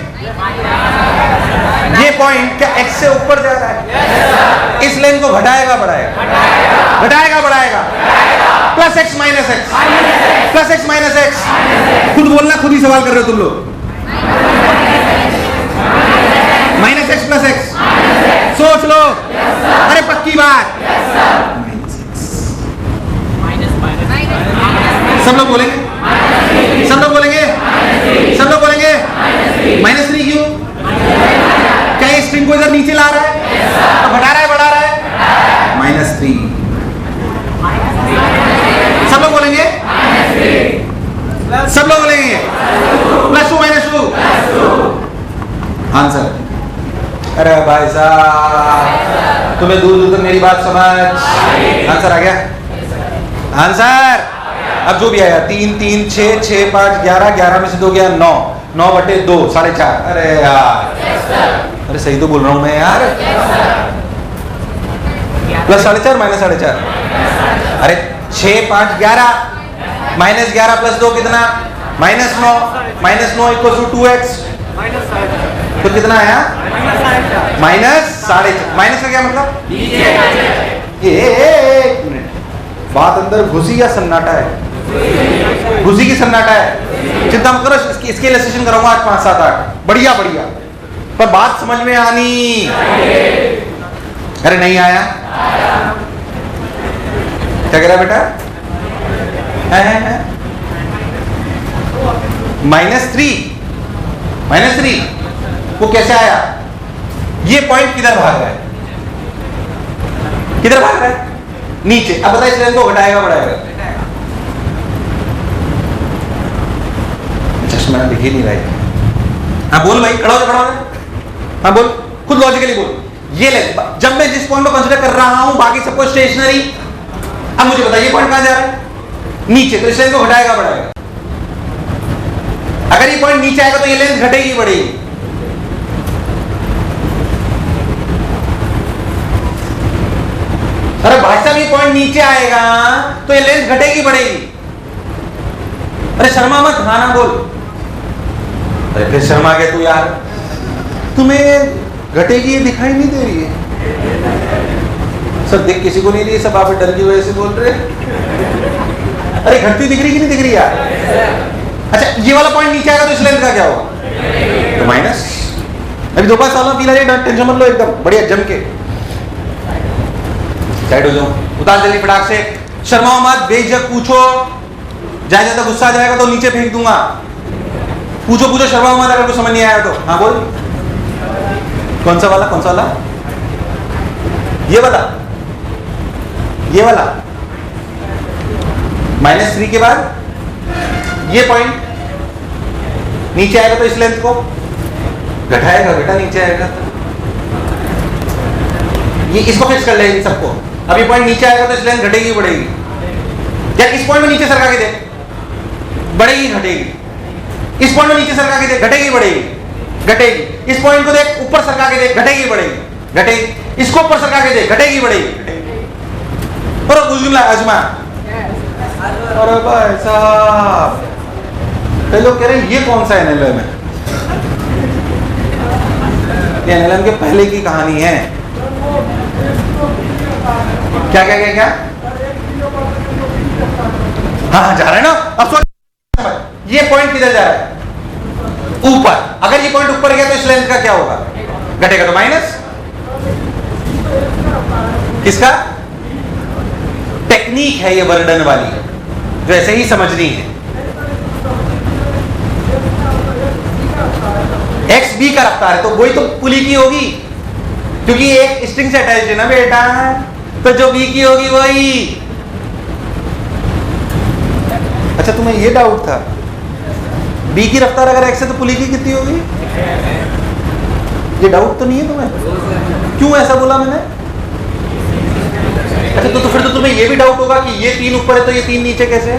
क्या x से ऊपर जा रहा है? इस लेंथ को घटाएगा बढ़ाएगा? घटाएगा बढ़ाएगा? +x -x, +x -x। खुद बोलना, खुद ही सवाल कर रहे हो तुम लोग। -x +x, सोच लो। अरे पक्की बात। सब लोग बोलेंगे, सब लोग बोलेंगे, सब लोग बोलेंगे -3 क्यों? क्या ये स्ट्रिंग को इधर नीचे ला रहा है? तो घटा रहा है बढ़ा रहा है? -3। सब लोग बोलेंगे अरे भाई साहब, तुम्हें दूर दूर तक मेरी बात समझ आंसर आ गया? आंसर अब जो भी आया 3 3 6 6 5 11 11 में से 2 गया 9 9 बटे 2 4.5। अरे यार, अरे सही तो बोल रहा हूं मैं यार। Plus 4.5 minus 4.5। अरे 6 5 11 माइनस 11 प्लस 2 कितना? -9। -9 इक्वल टू 2x। तो कितना आया? -4.5। माइनस का क्या मतलब? एक मिनट, बात अंदर घुसी या सन्नाटा है? घुसी की सन्नाटा है? चिंता मत करो, इसके इलस्ट्रेशन करूंगा आज 5 7 8। बढ़िया बढ़िया, पर बात समझ में आनी। अरे नहीं आया? क्या कह रहा बेटा? है -3 वो कैसे आया? ये पॉइंट किधर भाग रहा है? किधर भाग रहा है? नीचे। अब बताइए इस को घटाएगा बढ़ाएगा? चश्मा दिख ही नहीं रहा है। हाँ बोल भाई, खड़ा हो खड़ा हो। हाँ बोल, खुद लॉजिकली बोल। ये ले, जब मैं जिस पॉइंट को कंसीडर कर रहा हूं बाकी सब कुछ स्टेशनरी। अब मुझे बताइए पॉइंट कहां जा रहा है? नीचे। तो इस लाइन को घटाएगा बढ़ाएगा? अगर ये पॉइंट नीचे आएगा तो ये लेंथ घटेगी बढ़ेगी? अरे भाई साहब, ये पॉइंट नीचे आएगा तो ये लेंथ घटेगी बढ़ेगी? अरे शर्मा मत, हाँ ना बोल। अरे फिर शर्मा के तू यार, तुम्हें घटेगी ये दिखाई नहीं दे रही है? सब दिख किसी को नहीं रही, सब आप डर की वजह से बोल रहे। अरे घटती दिख रही कि नहीं दिख रही यार? अच्छा, ये वाला पॉइंट नीचे आएगा तो इस लेंथ का क्या होगा? तो माइनस। अभी 2-5 सालों की टेंशन मत लो, एकदम बढ़िया जम के साइड हो जाओ। उतार जल्दी फटाक से, शर्माओ मत, बेझिझक पूछो। ज्यादा गुस्सा आ जाएगा तो नीचे फेंक दूंगा। पूछो पूछो, शर्माओ मत अगर कुछ समझ नहीं आया तो। हाँ बोल, कौन सा वाला? कौन सा वाला? ये वाला? ये वाला -3 के बाद ये पॉइंट नीचे आएगा तो इस लेंथ को घटाएगा बेटा, नीचे आएगा। ये इसको फिक्स कर ले इन सबको। अब ये पॉइंट नीचे आएगा तो इस लेंथ घटेगी बढ़ेगी? या इस पॉइंट में नीचे सरका के देख, बढ़ेगी घटेगी? इस पॉइंट में नीचे सरका के देख, घटेगी बढ़ेगी? घटेगी। इस पॉइंट को देख, ऊपर सरका के देख, घटेगी बढ़ेगी? घटेगी। इसको ऊपर सरका के देख, घटेगी बढ़ेगी? और जुमला आजमा। अरे भाई साहब, कई लोग कह रहे हैं ये कौन सा एनएलएम है? ये एनएलएम के पहले की कहानी है। क्या क्या क्या क्या? हाँ जा रहा है ना? अब सोच, ये पॉइंट किधर जा रहा है? ऊपर। अगर ये पॉइंट ऊपर गया तो इस लेंथ का क्या होगा? घटेगा तो माइनस। किसका? टेक्निक है ये वर्डन वाली, जो ऐसे ही समझनी है। एक्स बी का रफ्तार है तो वही तो पुली की होगी, क्योंकि एक स्ट्रिंग से अटैच है ना बेटा, तो जो बी की होगी वही। अच्छा, तुम्हें ये डाउट था बी की रफ्तार अगर एक्स है तो पुली की कितनी होगी? ये डाउट तो नहीं है तुम्हें? क्यों ऐसा बोला मैंने? अच्छा, तो फिर तो तुम्हें ये भी डाउट होगा कि ये 3 ऊपर है तो ये 3 नीचे कैसे है?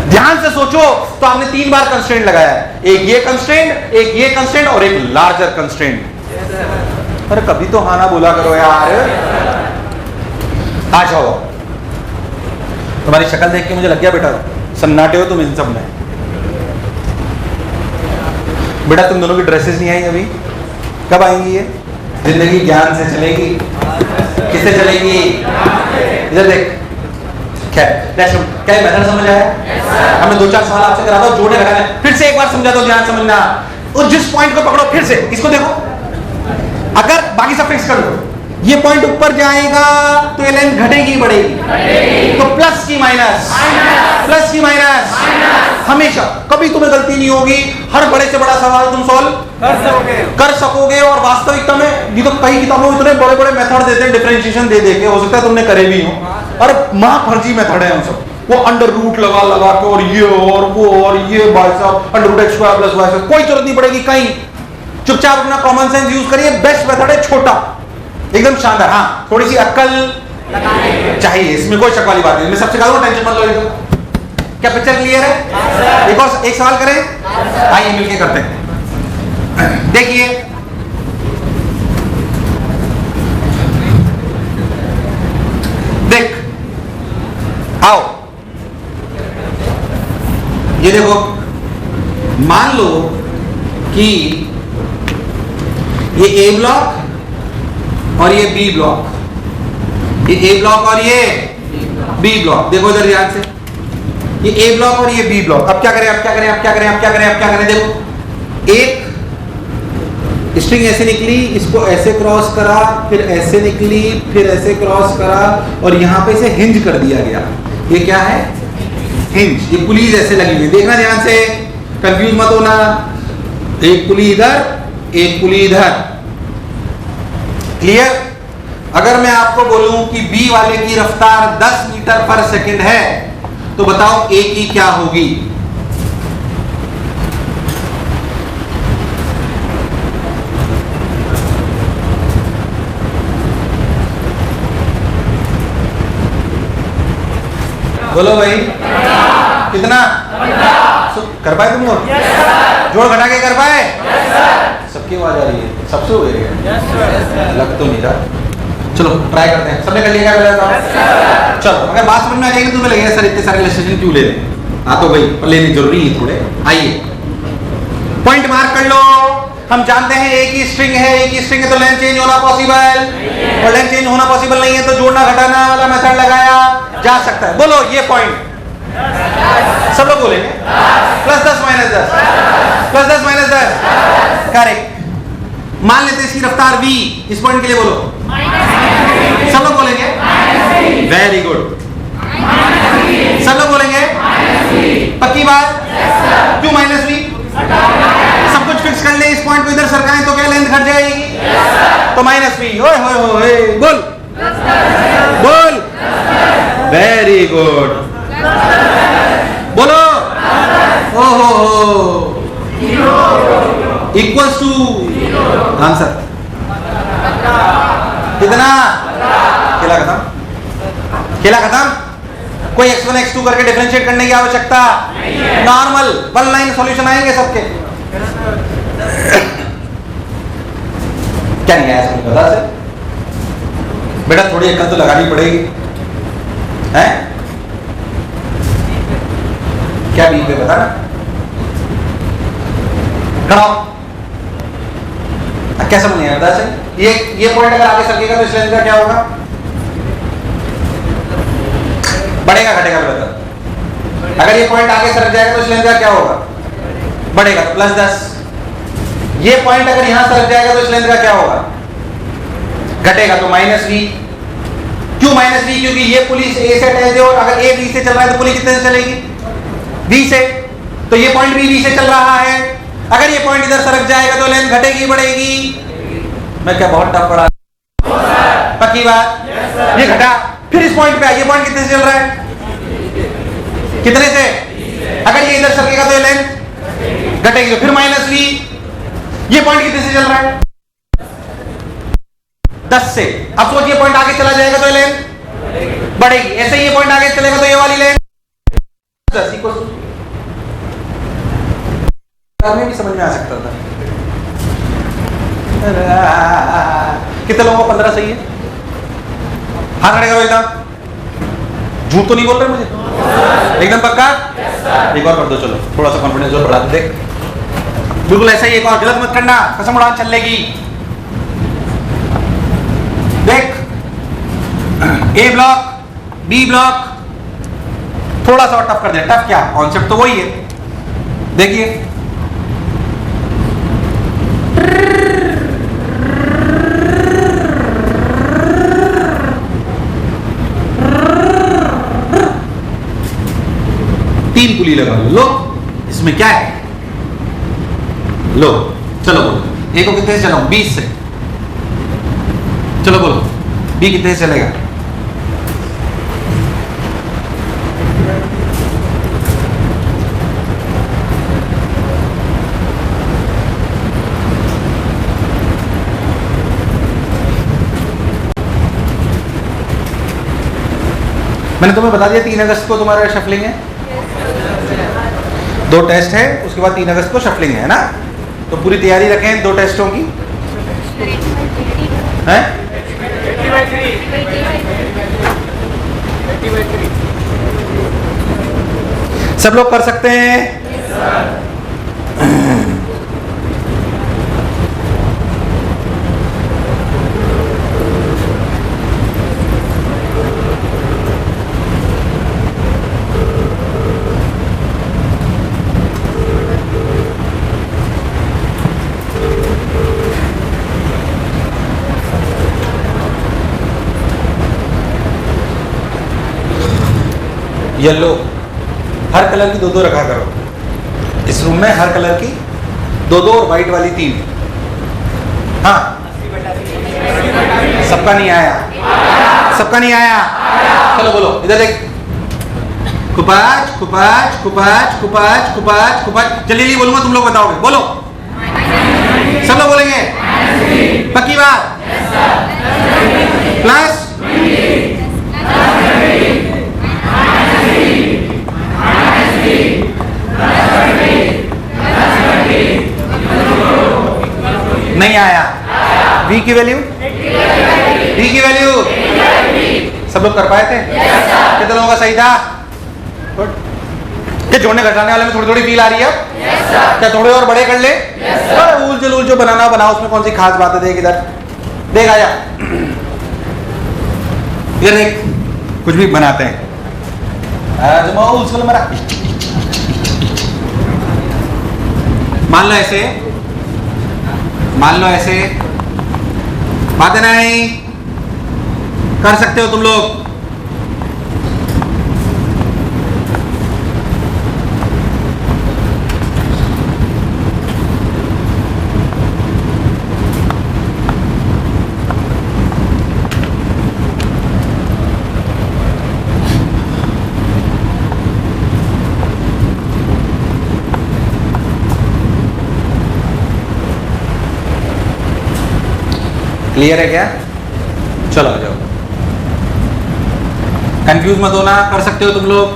ध्यान से सोचो, तो आपने 3 बार कंस्ट्रेंट लगाया है। एक ये कंस्ट्रेंट, एक ये कंस्ट्रेंट और एक लार्जर कंस्ट्रेंट। अरे कभी तो हाँ ना बोला करो यार। आ जाओ, तुम्हारी शक्ल देख के मुझे लग गया बेटा सन्नाटे हो तुम इन सब में। बेटा तुम दोनों की ड्रेसेस नहीं आई अभी, कब आएंगी ये? जिंदगी ज्ञान से चलेगी। किससे चलेगी? इधर देख। क्या मेथड समझ आया? हमने 2-4 सवाल आपसे करा था, जोड़ने लगाने, फिर से एक बार समझा दो, ध्यान समझना। और जिस पॉइंट को पकड़ो फिर से इसको देखो, अगर बाकी सब फिक्स कर लो, ये पॉइंट ऊपर जाएगा तो ये लेंथ घटेगी बढ़ेगी? तो प्लस की माइनस, प्लस की माइनस, हमेशा। कभी तुम्हें गलती नहीं होगी, हर बड़े से बड़ा सवाल तुम सॉल्व कर सकोगे। और वास्तविकता में ये तो कई किताबों में इतने बड़े बड़े मेथड देते हैं डिफरेंशिएशन दे दे के, हो सकता है तुमने करे भी हो। और मां फर्जी मेथड है उन सब, वो अंडर रूट लगा लगा के और ये और वो और ये भाई साहब अंडर रूट x² + y², कोई जरूरत नहीं पड़ेगी कहीं। चुपचाप अपना कॉमन सेंस यूज करिए, बेस्ट मेथड है छोटा, एकदम शानदार। हाँ थोड़ी सी अक्ल चाहिए, इसमें कोई शक वाली बात नहीं, मैं सबसे कह दूं टेंशन मत लो एकदम। क्या पिक्चर क्लियर है? एक और एक सवाल करें, आइए मिलके करते हैं। देखिए देख, आओ ये देखो, मान लो कि ये ए ब्लॉक और ये बी ब्लॉक, ये ए ब्लॉक और ये बी ब्लॉक, देखो इधर ध्यान से, ये ए ब्लॉक और ये बी ब्लॉक। अब क्या करें, अब क्या करें, अब क्या करें, अब क्या करें, अब क्या करें? देखो एक स्ट्रिंग ऐसे निकली, इसको ऐसे क्रॉस करा, फिर ऐसे निकली, फिर ऐसे क्रॉस करा, और यहां पे इसे हिंज कर दिया गया। ये क्या है? हिंज। ये पुलीज ऐसे लगी हुई, देखना ध्यान से, कंफ्यूज मत होना। एक पुली इधर, एक पुली इधर, क्लियर? अगर मैं आपको बोलूं कि बी वाले की रफ्तार 10 मीटर पर सेकंड है, तो बताओ ए की क्या होगी? बोलो भाई, कितना कर पाए तुम लोग? जोड़ घटा के कर पाए? सबकी आवाज आ रही है, सबसे हो गई है, लग तो नहीं रहा। चलो ट्राई करते हैं, सबने कर लिया क्या? चलो अगर बात समझ में आ जाएगी तो तुम्हें लगेगा सर इतने सारे इलस्ट्रेशन क्यों ले रहे हैं? हाँ तो भाई पर लेनी जरूरी है थोड़े। आइए पॉइंट मार्क कर लो। हम जानते हैं एक ही स्ट्रिंग है, एक ही स्ट्रिंग है तो लेंथ चेंज होना पॉसिबल, और लेंथ चेंज होना पॉसिबल नहीं है तो जोड़ना घटाना वाला मेथड लगाया जा सकता है। बोलो ये पॉइंट सब लोग बोलेंगे +10 -10 +10 -10 करेक्ट। मान लेते हैं इसकी रफ्तार v, इस पॉइंट के लिए बोलो सब लोग बोलेंगे वेरी गुड, सब लोग बोलेंगे पक्की बात? क्यों -v? सब कुछ फिक्स कर ले, इस पॉइंट को इधर सरकाएं तो क्या लेंथ घट जाएगी? तो -v। ओए होए होए, बोल बोल, वेरी गुड, बोलो ओहो इक्वल्स टू आंसर कितना? खेला खत्म, खेला खत्म। कोई x1 x2 करके डिफरेंशिएट करने की आवश्यकता नॉर्मल वन लाइन सॉल्यूशन आएंगे सबके। क्या नहीं आया समझ बता से बेटा, थोड़ी अक्ल तो लगानी पड़ेगी है? क्या बी पे बता खड़ा क्या समझ नहीं आया बता से? ये पॉइंट अगर आगे सरकेगा तो इस लेंथ का क्या होगा? बढ़ेगा घटेगा बता? अगर ये पॉइंट आगे सरक जाएगा तो इस लेंथ का क्या होगा? बढ़ेगा तो +10। ये पॉइंट अगर यहां सरक जाएगा तो इस लेंथ का क्या होगा? घटेगा तो -v। क्यों -v? क्योंकि ये पुली ए से अटैच है और अगर ए बी से चल रहा है तो पुली कितने से चलेगी? v से। तो ये पॉइंट भी v से चल रहा है, अगर ये पॉइंट इधर सरक जाएगा तो लेंथ घटेगी बढ़ेगी? मैं क्या बहुत टफ पढ़ा? पक्की बात? ये घटा, फिर इस पॉइंट पे ये पॉइंट कितने से चल रहा है? कितने से? अगर ये इधर सरकेगा तो ये लेंथ घटेगी, तो फिर -v। ये पॉइंट कितने से चल रहा है? 10 से। अब सोचिए पॉइंट आगे चला जाएगा तो ये लेंथ बढ़ेगी, ऐसे ही ये पॉइंट आगे चलेगा तो ये वाली लेंथ 10 में भी समझ में आ सकता था। कितने लोगों को 15 सही है? हाथ खड़े करो एकदम, झूठ तो नहीं बोल रहे मुझे? एकदम पक्का? एक और कर दो, चलो थोड़ा सा कॉन्फिडेंस और बढ़ा दे। देख बिल्कुल ऐसा ही, एक और गलत मत करना, कसम उड़ान चलेगी। देख ए ब्लॉक बी ब्लॉक थोड़ा सा और टफ कर दे। टफ क्या, कॉन्सेप्ट तो वही है। देखिए तीन पुली लगा लो, इसमें क्या है? लो चलो बोलो, ए को कितने से चलाऊं? 20 से। चलो बोलो बी कितने से चलेगा? मैंने तुम्हें बता दिया 3 अगस्त को तुम्हारा शफलिंग है, 2 टेस्ट है, उसके बाद 3 अगस्त को शफलिंग है ना। तो पूरी तैयारी रखें 2 टेस्टों की हैं। सब लोग कर सकते हैं? येलो, हर कलर की 2-2 रखा करो इस रूम में, हर कलर की 2-2 और व्हाइट वाली 3। हाँ, सबका नहीं आया, सबका नहीं आया। चलो बोलो, इधर देख। खुपाच खुपाच खुपाच खुपाच खुपाच खुपाच। जल्दी बोलूंगा, तुम लोग बताओगे। बोलो, सब लोग बोलेंगे? पक्की बात? प्लस नहीं आया। वी की वैल्यू, वी की वैल्यू सब लोग कर पाए थे? कितने लोगों का सही था? क्या जोड़ने घटाने वाले में थोड़ी थोड़ी फील आ रही है? क्या थोड़े और बड़े कर ले? उल जो बनाना बनाओ, उसमें कौन सी खास बात है? देख इधर, देख आजा, ये देख, कुछ भी बनाते हैं। मान लो ऐसे, मान लो ऐसे, बात है नहीं, कर सकते हो तुम लोग। क्लियर है क्या? चलो आ जाओ, कंफ्यूज मत होना, कर सकते हो तुम लोग।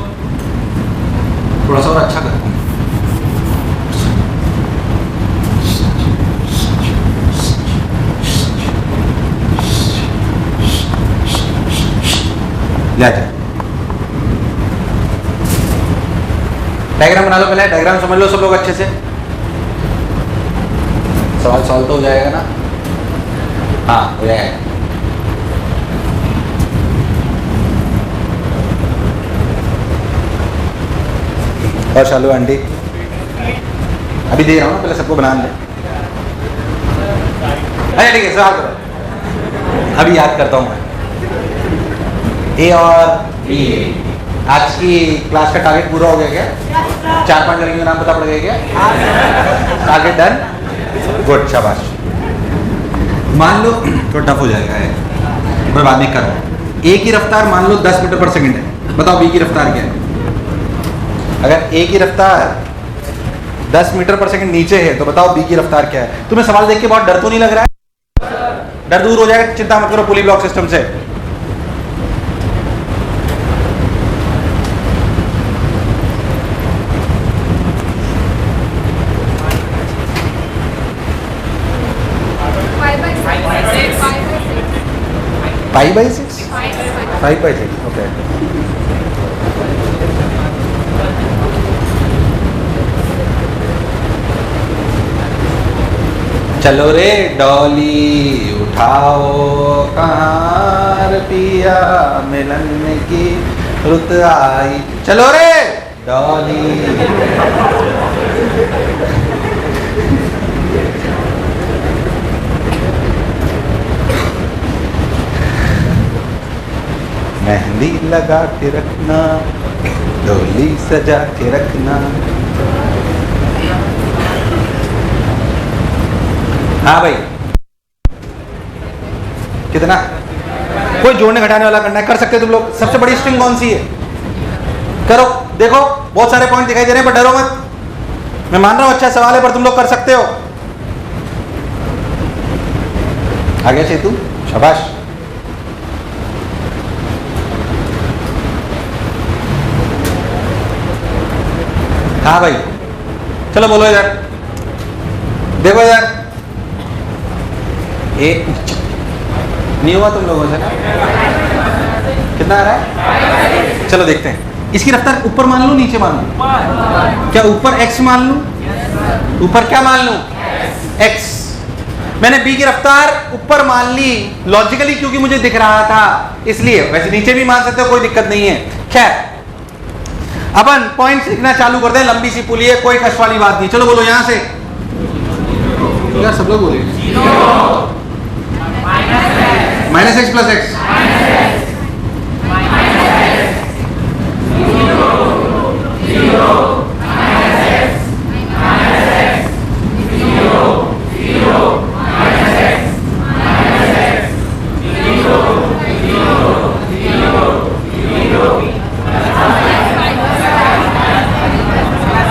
थोड़ा सा और अच्छा करते हैं। जा डायग्राम बना लो, पहले डायग्राम समझ लो सब लोग अच्छे से। सवाल सॉल्व तो हो जाएगा ना? हाँ हो जाएगा। और शालू आंटी अभी दे रहा हूँ ना, पहले सबको बना दे। अच्छा ठीक है, सवाल करो, अभी याद करता हूँ मैं। ए और बी, आज की क्लास का टारगेट पूरा हो गया क्या? 4-5 लड़कियों का नाम पता पड़ गया क्या? टारगेट डन, गुड, शाबाश। मान लो थोड़ा टफ हो जाएगा है, मैं बाद में करो। ए की रफ्तार मान लो 10 मीटर पर सेकंड है, बताओ बी की रफ्तार क्या है? अगर ए की रफ्तार 10 मीटर पर सेकंड नीचे है तो बताओ बी की रफ्तार क्या है? तुम्हें सवाल देख के बहुत डर तो नहीं लग रहा है? डर दूर हो जाएगा, चिंता मत करो पुली ब्लॉक सिस्टम से। Five by six, 5/6, okay. चलो रे डॉली उठाओ कहाँ पिया मिलन की रुत आई, चलो रे डॉली। मेहंदी लगा के रखना, डोली सजा के रखना। हाँ भाई, कितना? कोई जोड़ने घटाने वाला करना है, कर सकते हो तुम लोग। सबसे बड़ी स्ट्रिंग कौन सी है? करो, देखो बहुत सारे पॉइंट दिखाई दे रहे हैं, पर डरो मत। मैं मान रहा हूं अच्छा सवाल है, पर तुम लोग कर सकते हो। आ गया चेतू, शाबाश। हाँ भाई, चलो बोलो इधर, देखो इधर, एक नहीं हुआ तुम लोगों से? कितना आ रहा है? चलो देखते हैं। इसकी रफ्तार ऊपर मान लूं नीचे मान लूं? क्या ऊपर x मान लूं? ऊपर क्या मान लूं? x। मैंने b की रफ्तार ऊपर मान ली लॉजिकली, क्योंकि मुझे दिख रहा था इसलिए। वैसे नीचे भी मान सकते हो, कोई दिक्कत नहीं है। खैर अपन पॉइंट्स लिखना चालू कर दें। लंबी सी पुली है, कोई कष्ट वाली बात नहीं। चलो बोलो यहां से यार, सब लोग बोले माइनस एक्स प्लस एक्स,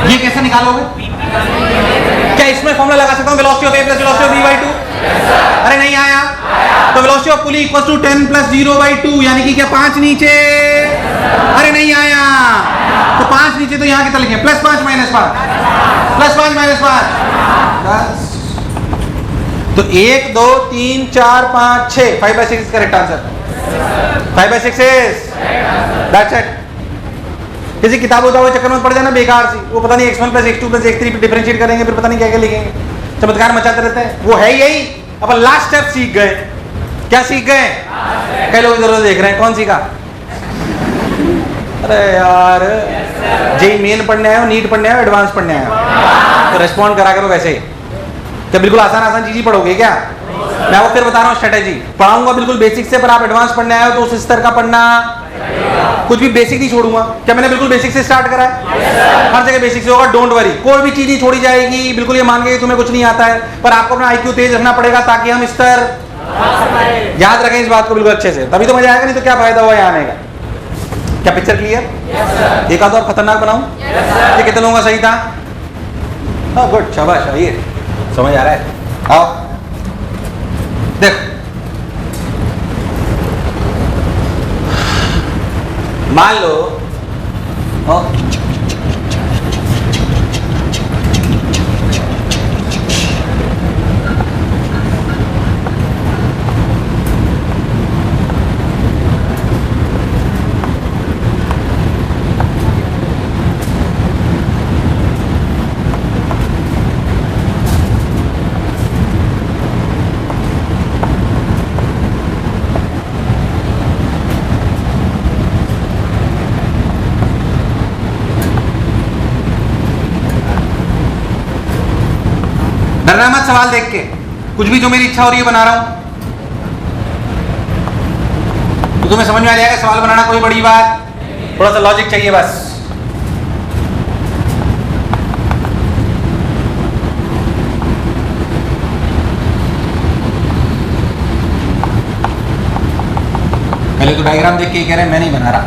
ये कैसे निकालोगे? क्या इसमें फॉर्मूला लगा सकता हूं velocity of a plus velocity of b by 2? अरे नहीं आया। तो velocity of pulley equal to 10 plus 0/2, यानी कि क्या 5 नीचे? अरे नहीं आया। तो 5 नीचे, तो यहां कितना लिखें? +5 -5, +5 -5। तो 1 2 3 4 5 6, 5/6 is correct answer. 5/6 is that's it. किसी किताबों के चक्कर में पड़ जाना बेकार सी, वो पता नहीं x1 + x2 + x3 डिफरेंशिएट करेंगे, फिर पता नहीं क्या क्या लिखेंगे, चमत्कार मचाते रहते हैं। वो है यही, अपन लास्ट स्टेप सीख गए। क्या सीख गए? कई लोग इधर उधर देख रहे हैं, कौन सीखा? अरे यार, जेई मेन पढ़ने आए हो, नीट पढ़ने आए हो, एडवांस पढ़ने आए हो, तो रेस्पॉन्ड करा करो वैसे ही। क्या बिल्कुल आसान चीज ही पढ़ोगे क्या? मैं वो फिर बता रहा हूँ स्ट्रेटेजी पढ़ाऊंगा बिल्कुल बेसिक से, पर आप एडवांस पढ़ने आए हो तो उस स्तर का पढ़ना, कुछ भी बेसिक नहीं छोड़ूंगा। क्या मैंने बिल्कुल बेसिक से स्टार्ट करा है? हर जगह बेसिक से होगा, डोंट वरी, कोई भी चीज नहीं छोड़ी जाएगी। बिल्कुल ये मान के तुम्हें कुछ नहीं आता है, पर आपको अपना IQ तेज रखना पड़ेगा ताकि हम स्तर याद रखें इस बात को बिल्कुल अच्छे से, तभी तो मजा आएगा, नहीं तो क्या फायदा हुआ यहाँ आने का। क्या पिक्चर क्लियर? एक आध और खतरनाक बनाऊं? ये कितने लोगों का सही था? हाँ गुड, शाबाश, आइए, समझ आ रहा है। आओ देखो, मान लो डरना मत सवाल देख के, कुछ भी जो मेरी इच्छा हो रही है बना रहा हूं, तो तुम्हें समझ में आ जाएगा सवाल बनाना कोई बड़ी बात, थोड़ा सा लॉजिक चाहिए बस। पहले तो डायग्राम देख के कह रहे हैं मैं नहीं बना रहा।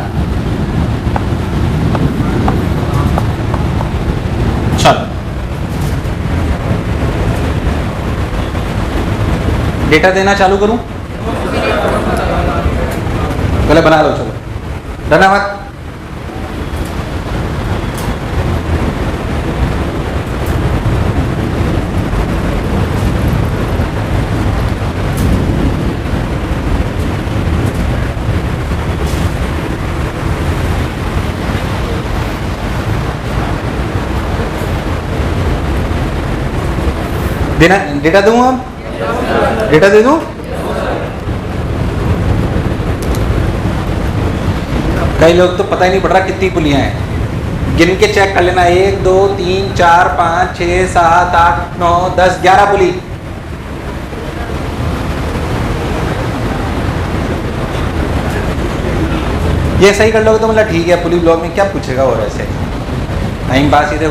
चलो डेटा देना चालू करूं? पहले बना लो, चलो डरना मत। देना डेटा दूं? अब डेटा दे दूं? कई लोग तो पता ही नहीं पड़ रहा कितनी पुलियां हैं, गिन के चेक कर लेना। 1 2 3 4 5 6 7 8 9 10 11 पुली। ये सही कर लोगे तो मतलब ठीक है, पुली ब्लॉक में क्या पूछेगा और ऐसे टाइम पास ही थे।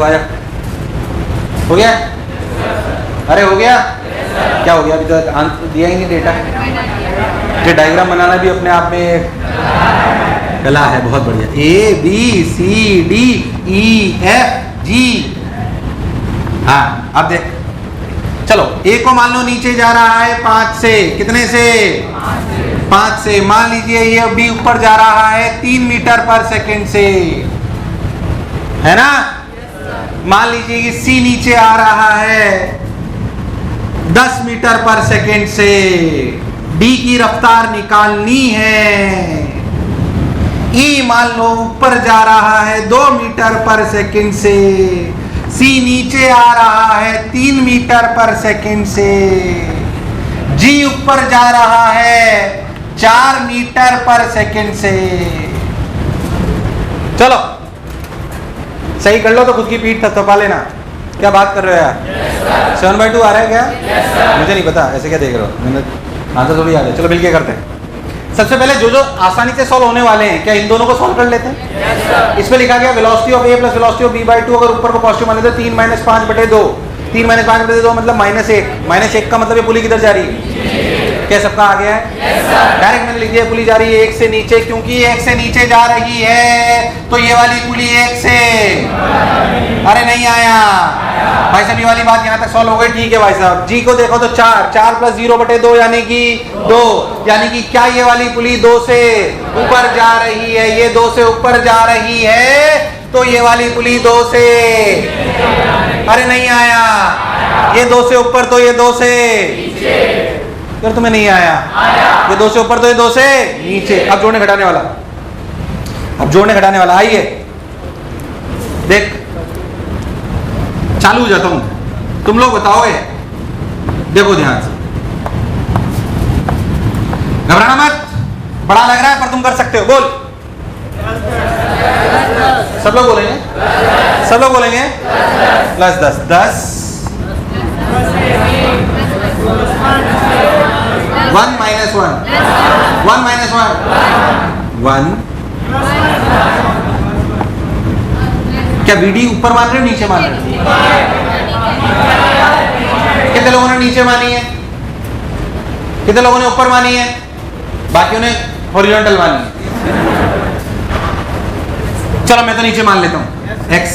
हो गया? अरे हो गया? क्या हो गया? अभी तक आंसर दिया ही नहीं डेटा। ये डायग्राम बनाना भी अपने आप में कला है, बहुत बढ़िया। ABCDEFG। हाँ अब देख, चलो A को मान लो नीचे जा रहा है 5 से, कितने से? 5 से। मान लीजिए ये B ऊपर जा रहा है 3 मीटर पर सेकंड से, है ना? मान लीजिए कि सी नीचे आ रहा है 10 मीटर पर सेकेंड से, डी की रफ्तार निकालनी है। ई मान लो ऊपर जा रहा है 2 मीटर पर सेकेंड से, सी नीचे आ रहा है 3 मीटर पर सेकेंड से, जी ऊपर जा रहा है 4 मीटर पर सेकेंड से। चलो सही कर लो तो खुद की पीठ थपथपा लेना। क्या बात कर रहे हो यार? 7/2 आ रहा है क्या? मुझे नहीं पता, ऐसे क्या देख रहे हो? मैंने आंसर थोड़ी याद है। चलो मिलके करते हैं। सबसे पहले जो जो आसानी से सॉल्व होने वाले हैं, क्या इन दोनों को सॉल्व कर लेते हैं? इसमें लिखा गया velocity of a plus velocity of b/2, अगर ऊपर को पॉजिटिव मान लेते 3 - 5/2, 3 - 5/2 मतलब -1 का मतलब ये पुली किधर जा रही है? क्या सबका आ गया है? डायरेक्ट मैंने लिख दिया पुली जा रही है 1 से नीचे, क्योंकि 1 से नीचे जा रही है तो ये वाली पुली 1 से, अरे नहीं आया भाई साहब, ये वाली बात यहाँ तक सॉल्व हो गई। ठीक है भाई साहब, जी को देखो तो 4 + 0/2 यानी कि 2, यानी कि क्या ये वाली पुली 2 से ऊपर जा रही है? ये 2 से ऊपर जा रही है तो ये वाली पुली 2 से, अरे नहीं आया, ये 2 से ऊपर तो ये 2 से, यार तुम्हें नहीं आया, ये 2 से ऊपर तो ये 2 से नीचे। अब जोड़ने घटाने वाला, अब जोड़ने घटाने वाला, आइए देख चालू हो जाता हूं, तुम लोग बताओगे, देखो ध्यान से, घबराना मत, बड़ा लग रहा है पर तुम कर सकते हो। बोल, सब लोग बोलेंगे, सब लोग बोलेंगे +10 10 1 - 1 1 - 1 1। क्या वीडी ऊपर मान रहे हो नीचे मान रहे हो? कितने लोगों ने नीचे मानी है, कितने लोगों ने ऊपर मानी है, बाकियों ने हॉरिजॉन्टल मानी है? चलो मैं तो नीचे मान लेता हूं x।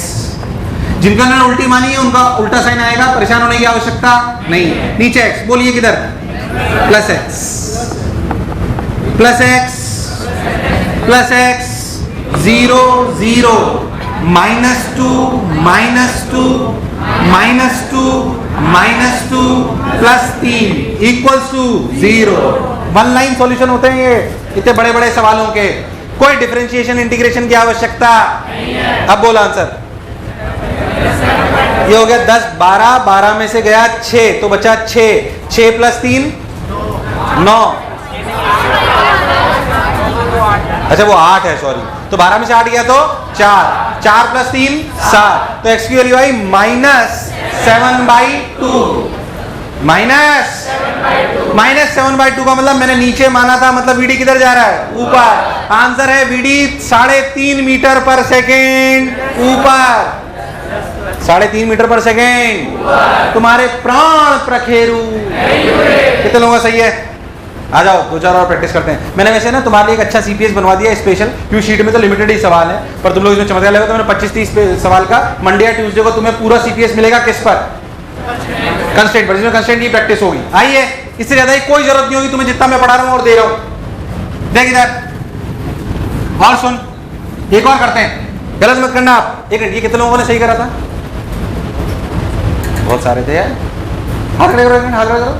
जिनका ने उल्टी मानी है उनका उल्टा साइन आएगा, परेशान होने की आवश्यकता नहीं। नीचे x, बोलिए किधर? +x +x +x 0 0 -2 -2 -2 -2 +3 = 0। 1 line solution होते हैं ये इतने बड़े बड़े सवालों के, कोई डिफरेंशिएशन इंटीग्रेशन की आवश्यकता नहीं है। अब बोला आंसर, ये हो गया 10 12, 12 में से गया 6 तो बचा 6 + 3 9, अच्छा वो 8 है, सॉरी, तो 12 में से 8 गया तो 4 + 3 7, तो x की वैल्यू आई -7/2 का मतलब मैंने नीचे माना था, मतलब वीडी किधर जा रहा है? ऊपर। आंसर है वीडी 3.5 मीटर पर सेकेंड ऊपर, 3.5 मीटर पर सेकेंड। तुम्हारे प्राण प्रखेरु। कितने लोगों का सही है? आ जाओ 2-4 और प्रैक्टिस करते हैं। मैंने वैसे ना तुम्हारे लिए एक अच्छा सीपीएस बनवा दिया स्पेशल, क्यों शीट में तो लिमिटेड ही सवाल है, पर तुम लोग इसमें चमत्कार लगेगा तो मैंने 25-30 सवाल का मंडे या ट्यूसडे को तुम्हें पूरा सीपीएस मिलेगा। किस पर? कंस्टेंट पर, जिसमें कंस्टेंट की प्रैक्टिस होगी। आइए, इससे ज्यादा कोई जरूरत नहीं होगी तुम्हें, जितना मैं पढ़ा रहा हूं और दे रहा हूं। देख इधर और सुन, एक और करते हैं, गलत मत करना आप। एक मिनट, ये कितने लोगों ने सही करा था? बहुत सारे थे यार, हाथ खड़े करो, हाथ खड़े करो।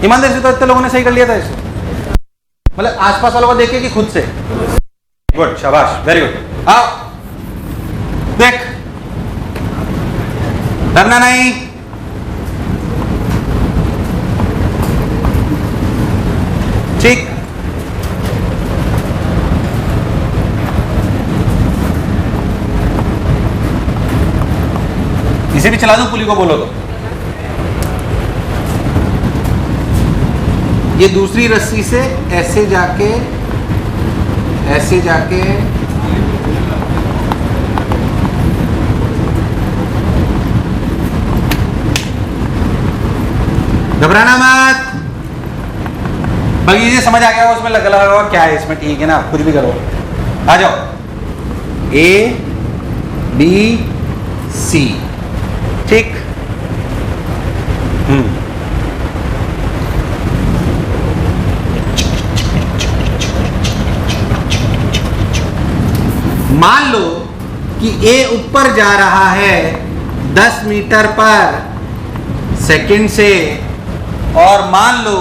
ईमानदारी से तो इतने लोगों ने सही कर लिया था इसको, मतलब आसपास वालों को देखे कि खुद से? गुड, शाबाश, वेरी गुड। आओ देख, डरना नहीं। ठीक, इसे भी चला दो, पुली को बोलो तो। ये दूसरी रस्सी से ऐसे जाके घबराना मत, बल्कि ये समझ आ गया उसमें लगा होगा क्या है इसमें। ठीक है ना, खुद भी करो। आ जाओ, ABC, ठीक। मान लो कि A ऊपर जा रहा है 10 मीटर पर सेकंड से, और मान लो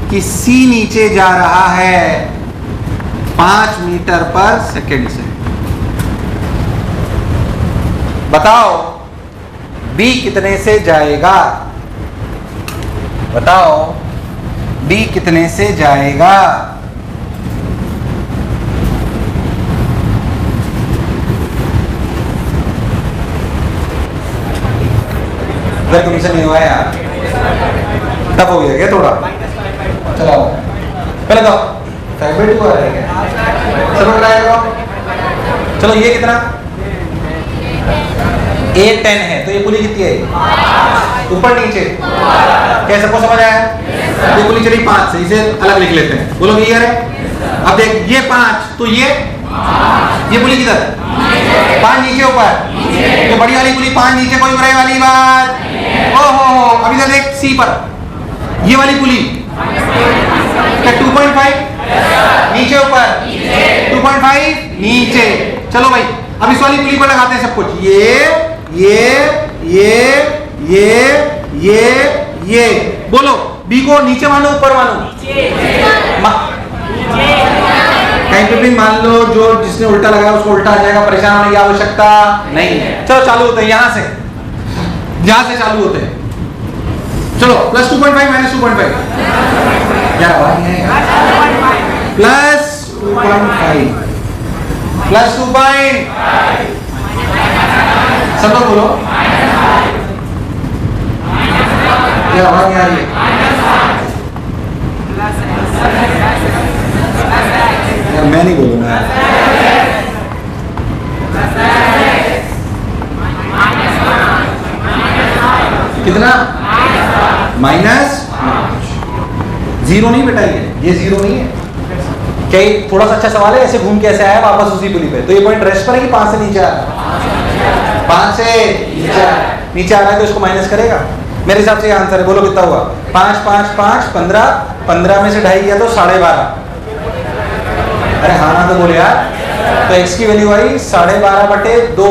कि C नीचे जा रहा है 5 मीटर पर सेकंड से। बताओ B कितने से जाएगा? बताओ B कितने से जाएगा? अगर तुमसे नहीं हुआ यार, तब हो गया क्या थोड़ा? चलो पहले तो फेवरेट हुआ है क्या? सब ट्राई करो। चलो ये कितना? A10 है, तो ये पुली कितनी है? ऊपर नीचे? क्या सबको समझ आया? ये पुली चली 5 से, इसे अलग लिख लेते हैं। बोलो क्लियर है? अब देख ये 5, तो ये पुली किधर? 5 नीचे ऊपर, तो बड़ी वाली पुली 5 नीचे, कोई बुराई वाली बात? ओहो, अभी तो देख C पर ये वाली पुली क्या 2.5 नीचे ऊपर, 2.5 नीचे। चलो भाई अब इस वाली पुली पर लगाते हैं सब कुछ। ये बोलो B को नीचे मानो ऊपर मानो? कहीं पे भी मान लो जो जिसने उल्टा लगाया उसको उल्टा आ जाएगा, परेशान होने की आवश्यकता नहीं है। चलो चालू होते हैं यहां से चालू होते हैं। चलो प्लस 2.5 माइनस 2.5 क्या प्लस 2.5 प्लस 2.5 सब लोग बोलो क्या आवाज नहीं आ रही है? मैं नहीं बोलूंगा। कितना? माइनस 0 नहीं बेटा, ये 0 नहीं है। क्या ये थोड़ा सा अच्छा सवाल है? ऐसे घूम कैसे आया वापस उसी पुली पे? तो ये पॉइंट रेस्ट पर है कि 5 से नीचे आ रहा है? 5 से नीचे आ रहा है, तो इसको माइनस करेगा। मेरे हिसाब से ये आंसर है। बोलो कितना हुआ? 5 5 5 15, 15 में से 2.5 गया तो 12.5। अरे हाँ ना तो बोले यार। तो x की वैल्यू आई 12.5/2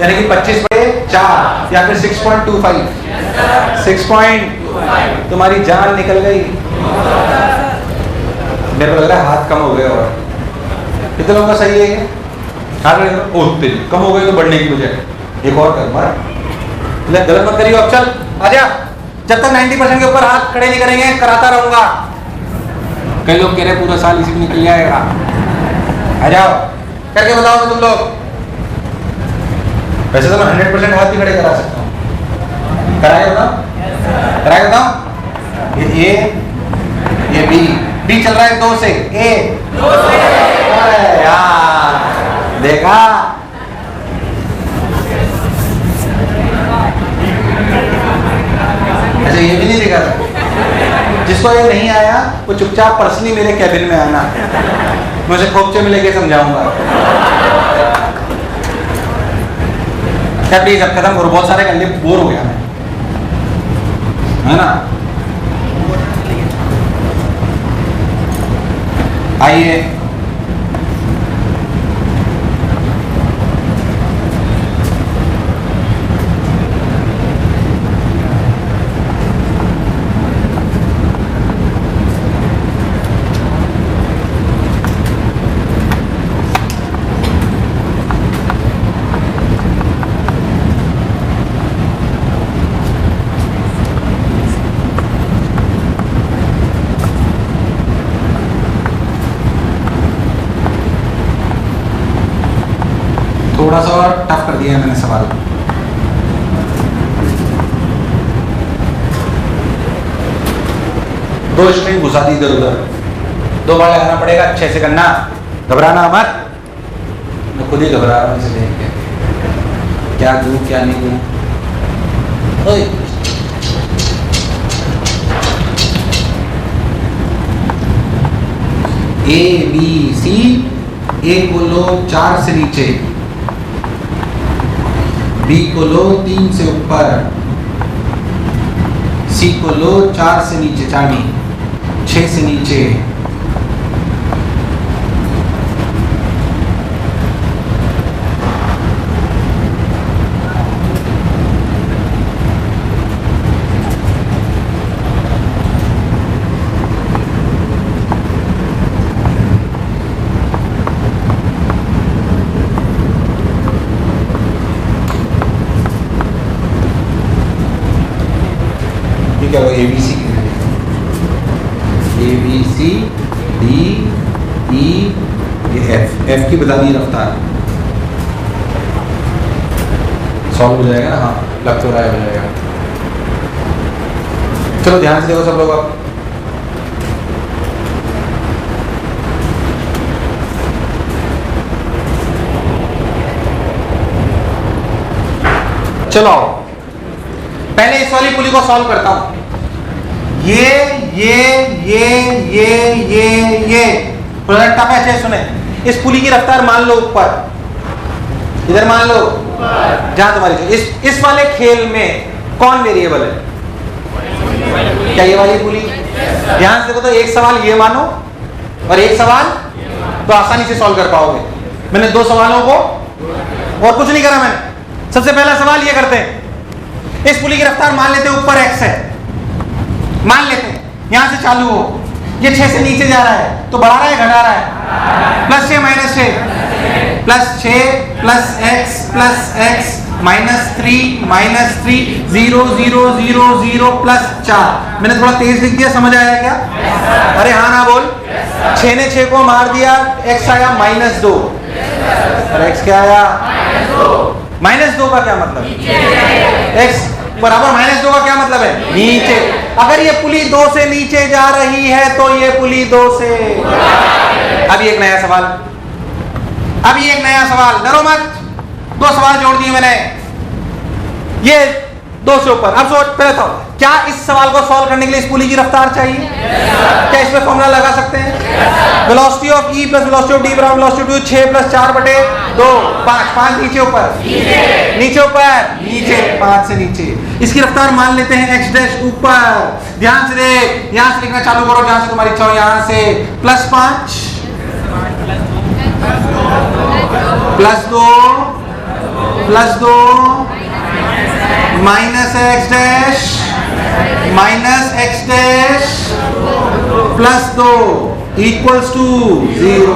यानी कि 25/4 या फिर 6.25। 6.25 तुम्हारी जान निकल गई। मेरे को लग रहा है हाथ कम हो गए। और कितने लोगों का सही है? हाथ कम हो गए तो बढ़ने की बजाय एक और कर मार। गलत मत करियो। अब चल आजा, जब तक 90% के ऊपर हाथ खड़े नहीं करेंगे कराता रहूंगा। कई लोग कह रहे पूरा साल इसी में निकल जाएगा। आ जाओ करके बताओ तुम लोग। वैसे तो मैं 100% हाथ भी खड़े करा सकता हूँ। कराए बताओ। ये बी चल रहा है 2 से। ए 2 से यार देखा? अच्छा ये भी नहीं देखा था? जिसको ये नहीं आया वो चुपचाप पर्सनली मेरे कैबिन में आना, मैं उसे खोपचे में लेके समझाऊंगा। क्या प्लीज अब खत्म करो, बहुत सारे कर लिए, बोर हो गया मैं, है ना? आइए थोड़ा सा और टफ कर दिया है मैंने सवाल। दो स्ट्रिंग घुसा दी इधर उधर, 2 बार लगाना पड़ेगा, अच्छे से करना, घबराना मत। मैं खुद ही घबरा रहा हूँ इसे देख के, क्या दूं क्या नहीं दूं। ए बी सी, ए को लो 4 से नीचे, बी को लो 3 से ऊपर, सी को लो 4 से नीचे, 6 से नीचे, एफ की बता दी रफ्तार, सॉल्व हो जाएगा ना? हाँ, लग तो रहा है हो जाएगा। चलो ध्यान से देखो सब लोग। अब चलो पहले इस वाली पुली को सॉल्व करता हूं। ये प्रोडक्ट आप ऐसे सुने। इस पुली की रफ्तार मान लो ऊपर, इधर मान लो जहां तुम्हारी इस वाले खेल में कौन वेरिएबल है? क्या ये वाली पुली? ध्यान से देखो तो एक सवाल ये मानो और एक सवाल तो आसानी से सॉल्व कर पाओगे। मैंने दो सवालों को और कुछ नहीं करा मैंने। सबसे पहला सवाल ये करते हैं, इस पुली की रफ्तार मान लेते हैं ऊपर x है, मान लेते हैं यहां से चालू हो, ये 6 से नीचे जा रहा है तो बढ़ा रहा है घटा रहा है? +6 -6 +6 +x +x -3 0 0 0 0 +4। मैंने थोड़ा तेज लिख दिया, समझ आया क्या? अरे हाँ ना बोल। 6 ने 6 को मार दिया, x आया -2 और x क्या आया? -2 का क्या मतलब? x बराबर -2 का क्या मतलब है? नीचे। अगर ये पुली 2 से नीचे जा रही है तो ये पुली 2 से। अब ये एक नया सवाल, डरो मत। 2 सवाल जोड़ दिए मैंने, ये 2 से ऊपर। अब सोच पहले तो क्या इस सवाल को सॉल्व करने के लिए इस पुली की रफ्तार चाहिए? क्या इसमें फॉर्मूला लगा सकते हैं? Velocity of E plus velocity of D बराबर वेलोसिटी ऑफ 6 + 4/2 5 नीचे ऊपर नीचे 5 से नीचे। इसकी रफ्तार मान लेते हैं x डैश ऊपर। ध्यान से देख, यहां से लिखना चालू करो जहां से तुम्हारी इच्छा हो। यहां से +5 +2 -x डैश +2 इक्वल्स टू 0।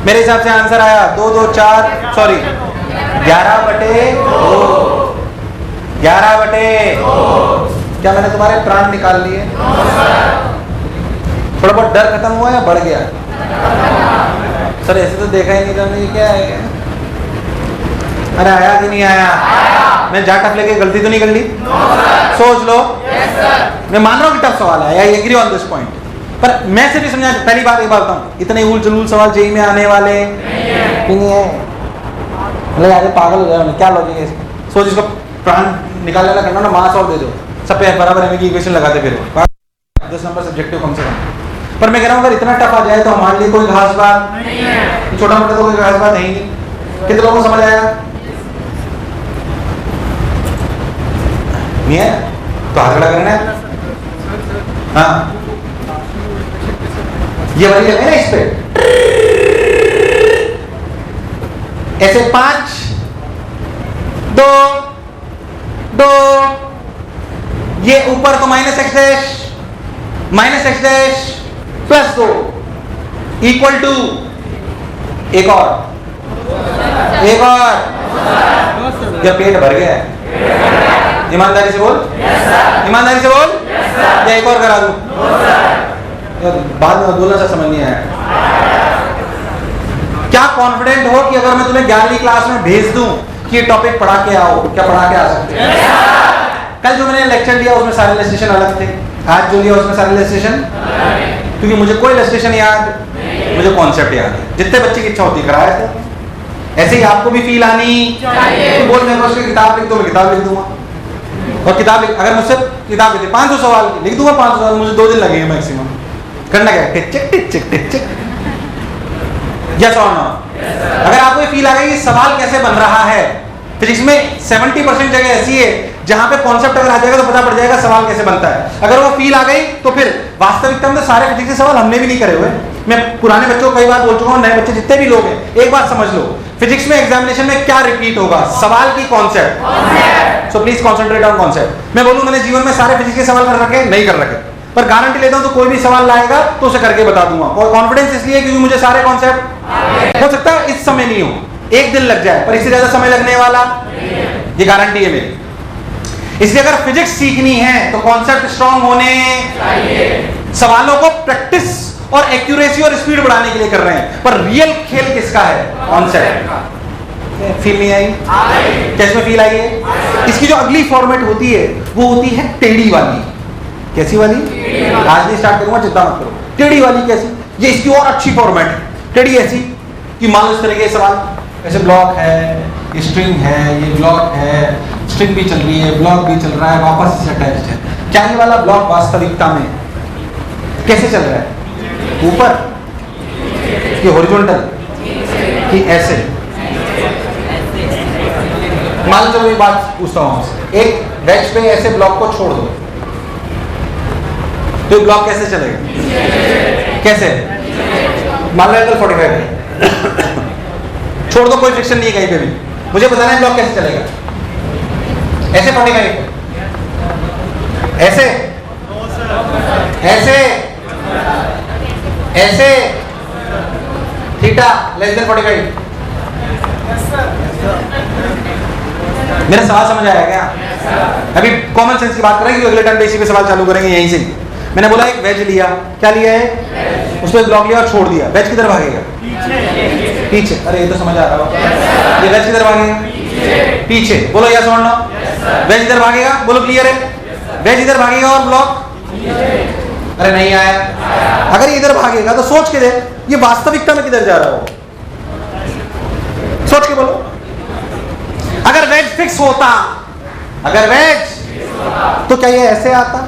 मेरे हिसाब से आंसर आया 11/2 क्या मैंने तुम्हारे प्राण निकाल लिए? थोड़ा बहुत डर खत्म हुआ या बढ़ गया? सर ऐसे तो देखा ही नहीं था, क्या है? अरे आया कि नहीं आया? मैं जाटअप लेके गलती तो नहीं कर ली? सोच लो। मैं मान रहा हूँ कि टफ सवाल है, I agree on this point, पर मैं से भी समझा। पहली बात एक बात बताऊं, इतने उल जलूल सवाल जेई में आने वाले नहीं है। मतलब आगे पागल हो जाए, क्या लॉजिक है इसका? सोच, इसको प्राण निकाल लेना करना ना, मास और दे दो, सब पे बराबर एम की इक्वेशन लगाते फिर 10 नंबर सब्जेक्टिव कम से कम। पर मैं कह रहा हूँ अगर इतना टफ आ जाए तो हमारे लिए कोई खास बात नहीं है, छोटा मोटा तो कोई खास बात है ही नहीं। कितने लोगों को समझ आया? नहीं है तो हाथ खड़ा करना है। हाँ, ये वाली लगे ना इस पे ऐसे 5 2 2, ये ऊपर तो -x डैश +2 इक्वल टू एक और या पेट भर गया है? ईमानदारी से बोल, ईमानदारी से बोल, या एक और करा दूं? बाद में बोलना सा समझ नहीं आया। क्या कॉन्फिडेंट हो कि अगर मैं तुम्हें 11वीं क्लास में भेज दूं कि ये टॉपिक पढ़ा के आओ, क्या पढ़ा के आ सकते हैं? कल जो मैंने लेक्चर दिया उसमें सारे इलस्ट्रेशन अलग थे, आज जो लिया उसमें सारे इलस्ट्रेशन, क्योंकि मुझे कोई इलस्ट्रेशन याद, मुझे कॉन्सेप्ट याद है। जितने बच्चे की इच्छा होती कराया था। ऐसे ही आपको भी फील आनी चाहिए। तो बोल मेरे पास किताब लिख दो, मैं किताब लिख दूंगा। और किताब अगर मुझसे किताब लिखते 500 सवाल लिख दूंगा, 500 सवाल मुझे 2 दिन लगेंगे मैक्सिमम। करना क्या? टिक चिक यस और नो। अगर आपको फील आ गई कि सवाल कैसे बन रहा है, फिजिक्स में 70% जगह ऐसी है जहां पे कॉन्सेप्ट अगर आ जाएगा तो पता पड़ जाएगा सवाल कैसे बनता है। अगर वो फील आ गई तो फिर वास्तविकता में तो सारे फिजिक्स के सवाल हमने भी नहीं करे हुए। मैं पुराने बच्चों को कई बार बोल चुका हूं, नए बच्चे जितने भी लोग हैं, एक बात समझ लो, फिजिक्स में एग्जामिनेशन में क्या रिपीट होगा? सवाल की concept. So please concentrate on concept. मैं बोलूं मैंने जीवन में सारे फिजिक्स के सवाल कर रखे नहीं कर रखे, पर गारंटी लेता हूं तो कोई भी सवाल लाएगा तो उसे करके बता दूंगा। और कॉन्फिडेंस इसलिए क्योंकि मुझे सारे कॉन्सेप्ट हो सकता है इस समय नहीं हो, एक दिन लग जाए, पर इससे ज्यादा समय लगने वाला ये गारंटी है मेरी। इसलिए अगर फिजिक्स सीखनी है तो कॉन्सेप्ट स्ट्रांग होने चाहिए, सवालों को प्रैक्टिस और एक्यूरेसी और स्पीड बढ़ाने के लिए कर रहे हैं, पर रियल खेल किसका है? कॉन्सेप्ट। फील नहीं आई? कैसे में फील आई है? इसकी जो अगली फॉर्मेट होती है वो होती है टेढ़ी वाली। कैसी वाली? आज नहीं स्टार्ट करूंगा, चिंता मत करो। टेढ़ी वाली कैसी? ये इसकी और अच्छी फॉर्मेट है। टेढ़ी ऐसी कि मान लो इस तरह के सवाल, ऐसे ब्लॉक है, ये स्ट्रिंग है, ये ब्लॉक है, स्ट्रिंग भी चल रही है, ब्लॉक भी चल रहा है, वापस से अटैच्ड है। क्या ये वाला ब्लॉक वास्तविकता में कैसे चल रहा है? ऊपर कि हॉरिजॉन्टल कि ऐसे? मान लो चलो एक बात पूछता हूं आपसे, एक वेज पे ऐसे ब्लॉक को छोड़ दो तो ये ब्लॉक कैसे चलेगा? कैसे? मान लो एंगल 45 है, छोड़ दो, कोई फ्रिक्शन नहीं है कहीं पे भी, मुझे बताना है ब्लॉक कैसे चलेगा? ऐसे 45, ऐसे, ऐसे, ऐसे, थीटा लेस देन 45। मेरा सवाल समझ आया क्या? अभी कॉमन सेंस की बात करेंगे, अगले टर्म पे इसी पे सवाल चालू करेंगे यहीं से। मैंने बोला एक वेज लिया, क्या लिया है? उसमें ब्लॉक लिया और छोड़ दिया, वेज किधर भागेगा? पीछे। अरे ये तो समझ आ रहा होगा, ये वेज किधर भागेगा? पीछे। बोलो यस और नो? वेज इधर भागेगा, बोलो क्लियर है? वेज इधर भागेगा और ब्लॉक? अरे नहीं आया। अगर ये इधर भागेगा तो सोच के दे, ये वास्तविकता में किधर जा रहा हो? सोच के बोलो। अगर वेज फिक्स होता, अगर वेज तो क्या ये ऐसे आता?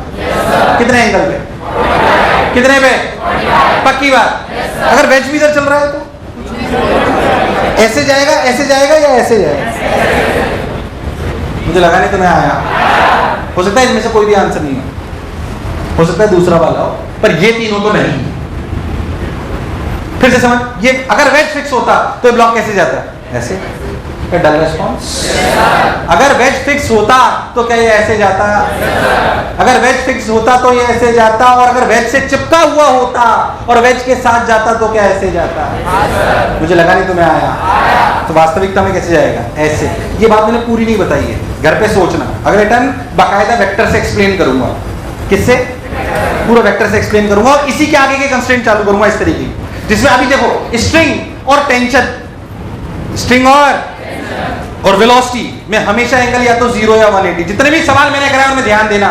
कितने एंगल पे? कितने पे? पक्की बात। अगर वेज भी इधर चल रहा है तो ऐसे जाएगा, ऐसे जाएगा या ऐसे जाएगा? मुझे लगा नहीं तुम्हें आया। हो सकता है इनमें से कोई भी आंसर नहीं हो सकता है दूसरा वाला हो, पर ये तीनों तो नहीं। फिर से समझ, ये अगर वेज फिक्स होता तो ये ब्लॉक कैसे जाता है? ऐसे। क्या डल रेस्पॉन्स? अगर वेज फिक्स होता तो क्या ये ऐसे जाता? अगर वेज फिक्स होता तो ये ऐसे जाता, और अगर वेज से चिपका हुआ होता और वेज के साथ जाता तो क्या ऐसे जाता? मुझे लगा नहीं तुम्हें आया। तो वास्तविकता में कैसे जाएगा? ऐसे। ये बात मैंने पूरी नहीं बताई है, घर पे सोचना। अगले टाइम बाकायदा वेक्टर से एक्सप्लेन करूंगा। किससे? पूरा वेक्टर से एक्सप्लेन करूंगा, और इसी के आगे के कंस्ट्रेंट चालू करूंगा इस तरीके, जिसमें अभी देखो स्ट्रिंग और टेंशन, स्ट्रिंग और वेलोसिटी में हमेशा एंगल या तो 0 या 180। जितने भी सवाल मैंने कराए उनमें ध्यान देना,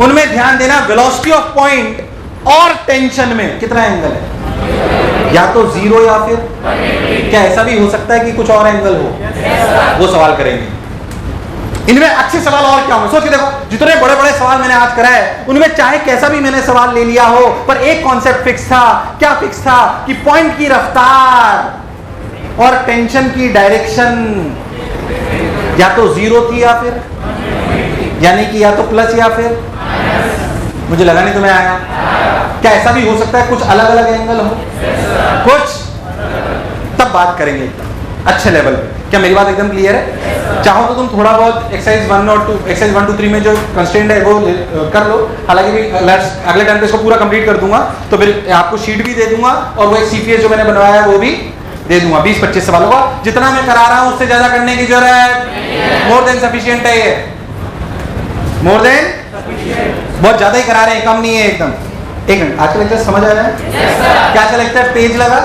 उनमें ध्यान देना। वेलोसिटी ऑफ पॉइंट और टेंशन में कितना एंगल है? या तो 0 या फिर क्या ऐसा भी हो सकता है कि कुछ और एंगल हो? वो सवाल करेंगे। इनमें अच्छे सवाल और क्या होंगे? सोच के देखो, जितने बड़े बड़े सवाल मैंने आज कराए उनमें चाहे कैसा भी मैंने सवाल ले लिया हो, पर एक कॉन्सेप्ट फिक्स था। क्या फिक्स था? कि पॉइंट की रफ्तार और टेंशन की डायरेक्शन या तो 0 थी या फिर, यानी कि या तो प्लस या फिर। मुझे लगा नहीं तुम्हें आया। क्या ऐसा भी हो सकता है कुछ अलग अलग एंगल हो? कुछ, तब बात करेंगे एकदम अच्छे लेवल पे। क्या मेरी बात एकदम क्लियर है? चाहो तो तुम थोड़ा बहुत एक्सरसाइज 1 और 2, एक्सरसाइज 1 2 3 में जो कंस्ट्रेंट है वो कर लो। हालांकि भी अगले टाइम पे इसको पूरा कंप्लीट कर दूंगा, तो फिर आपको शीट भी दे दूंगा, और वो एक सीपीएस जो मैंने बनवाया है वो भी दे दूंगा 20-25 सवालों का। जितना मैं करा रहा हूं उससे ज्यादा करने की जरूरत, मोर देन सफिशिएंट है ये, मोर देन, बहुत ज्यादा ही करा रहे हैं, कम नहीं है एकदम। एक मिनट, आज का लेक्चर समझ आ रहा है? क्या अच्छा लेक्चर तेज लगा?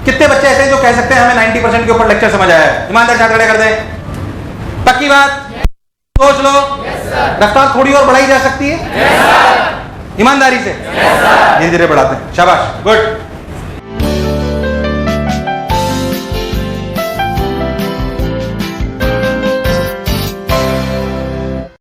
कितने बच्चे ऐसे हैं जो कह सकते हैं हमें 90% के ऊपर लेक्चर समझ आया है? ईमानदार हाथ खड़े कर दें। पक्की बात? सोच लो। रफ्तार थोड़ी और बढ़ाई जा सकती है ईमानदारी से? धीरे धीरे बढ़ाते हैं। शाबाश, गुड।